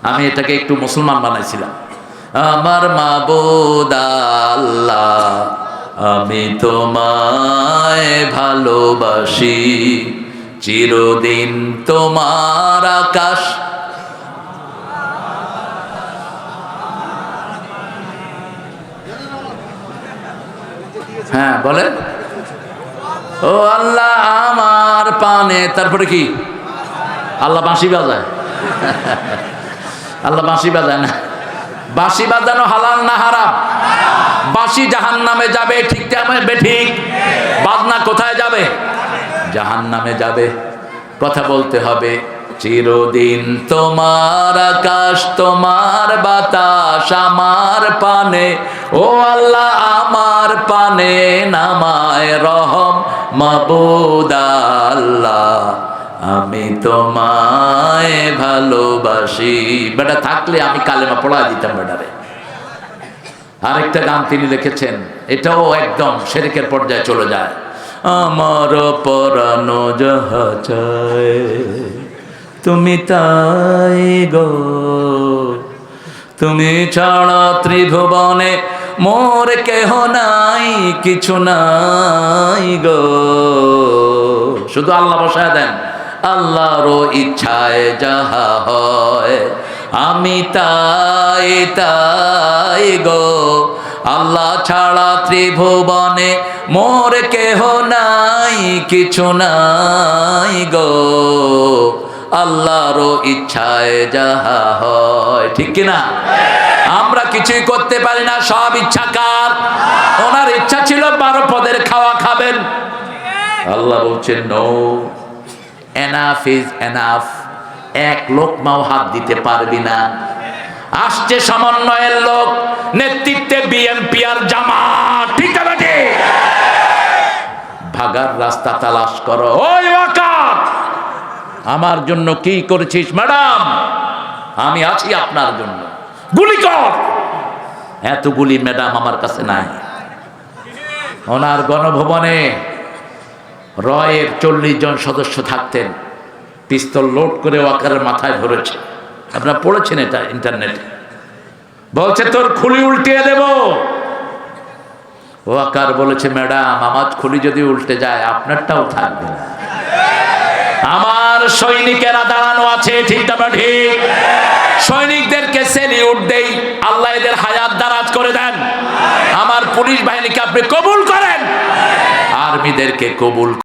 আমি এটাকে একটু মুসলমান বানাইছিলাম। আমার মাবুদ আল্লাহ, আমি তোমায় ভালোবাসি, চিরদিন তোমার আকাশ। হ্যাঁ বলে, ও আল্লাহ আমার পানে, তারপরে কি? আল্লাহ বাঁশি বাজায়? আল্লাহ বাঁশি বাজায় না। বাঁশি বাজানো হালাল না হারাম? বাঁশি জাহান্নামে যাবে। ঠিক ঠিক? বাজনা কোথায় যাবে? জাহান্নামে যাবে। কথা বলতে হবে, চিরদিন তোমার আকাশ তোমার বাতাস আমার পানে, ও আল্লাহ আমার পানে নামায় রহম মাবুদ আল্লাহ, আমি তোমায় ভালোবাসি। বেটা থাকলে আমি কালেমা পড়া দিতাম বেটারে। আরেকটা গান তিনি লিখেছেন, এটাও একদম শিরকের পর্যায়ে চলে যায়। আমার পরানো যাহা চায় তুমি তাই গো, তুমি ছাড়া ত্রিভুবনে মোর কেহ নাই, কিছু নাই গো। শুধু আল্লাহ বসায় দেন, আল্লাহর ইচ্ছায় যাহা হয় আমি তাই তাই গো। আল্লাহ ছাড়া ত্রিভুবনে মোর কেহ নাই, কিছু নাই গো। আল্লাহর ইচ্ছায় যাহা হয়। ঠিক কিনা? আমরা কিছুই করতে পারি না, সব ইচ্ছা কার? ওনার ইচ্ছা ছিল 12 পদের খাওয়া খাবেন। আল্লাহ বলছেন নো, এনাফ ইজ এনাফ, এক লোকমাও হাত দিতে পারবি না। আসছে সমন্বয়ের লোক, নেতৃত্বে বিএনপি আর জামাত। ঠিক আছে? ভাগার রাস্তা তালাশ করো। ওই ওয়াকার, আমার জন্য কি করেছিস? ম্যাডাম আমি আছি আপনার জন্য, গুলি কর। এত গুলি ম্যাডাম আমার কাছে নাই। ওনার গণভবনে রয়ের 40 জন সদস্য থাকতেন, পিস্তল লোড করে ওয়াকারের মাথায় ধরেছে। আপনারা পড়েছেন এটা ইন্টারনেটে। বলছে তোর খুলি উল্টিয়ে দেব। ওয়াকার বলেছে ম্যাডাম আমার খুলি যদি উল্টে যায় আপনারটাও থাকবে না, আমার সৈনিকেরা দাঁড়ানো আছে। ঠিক না ঠিক? সৈনিকদেরকে সেলিউট দেই, আল্লাহ এদের হায়াত দারাজ করে দেন। আমার পুলিশ বাহিনীকে আপনি কবুল করেন, আর্মিদেরকে কবুল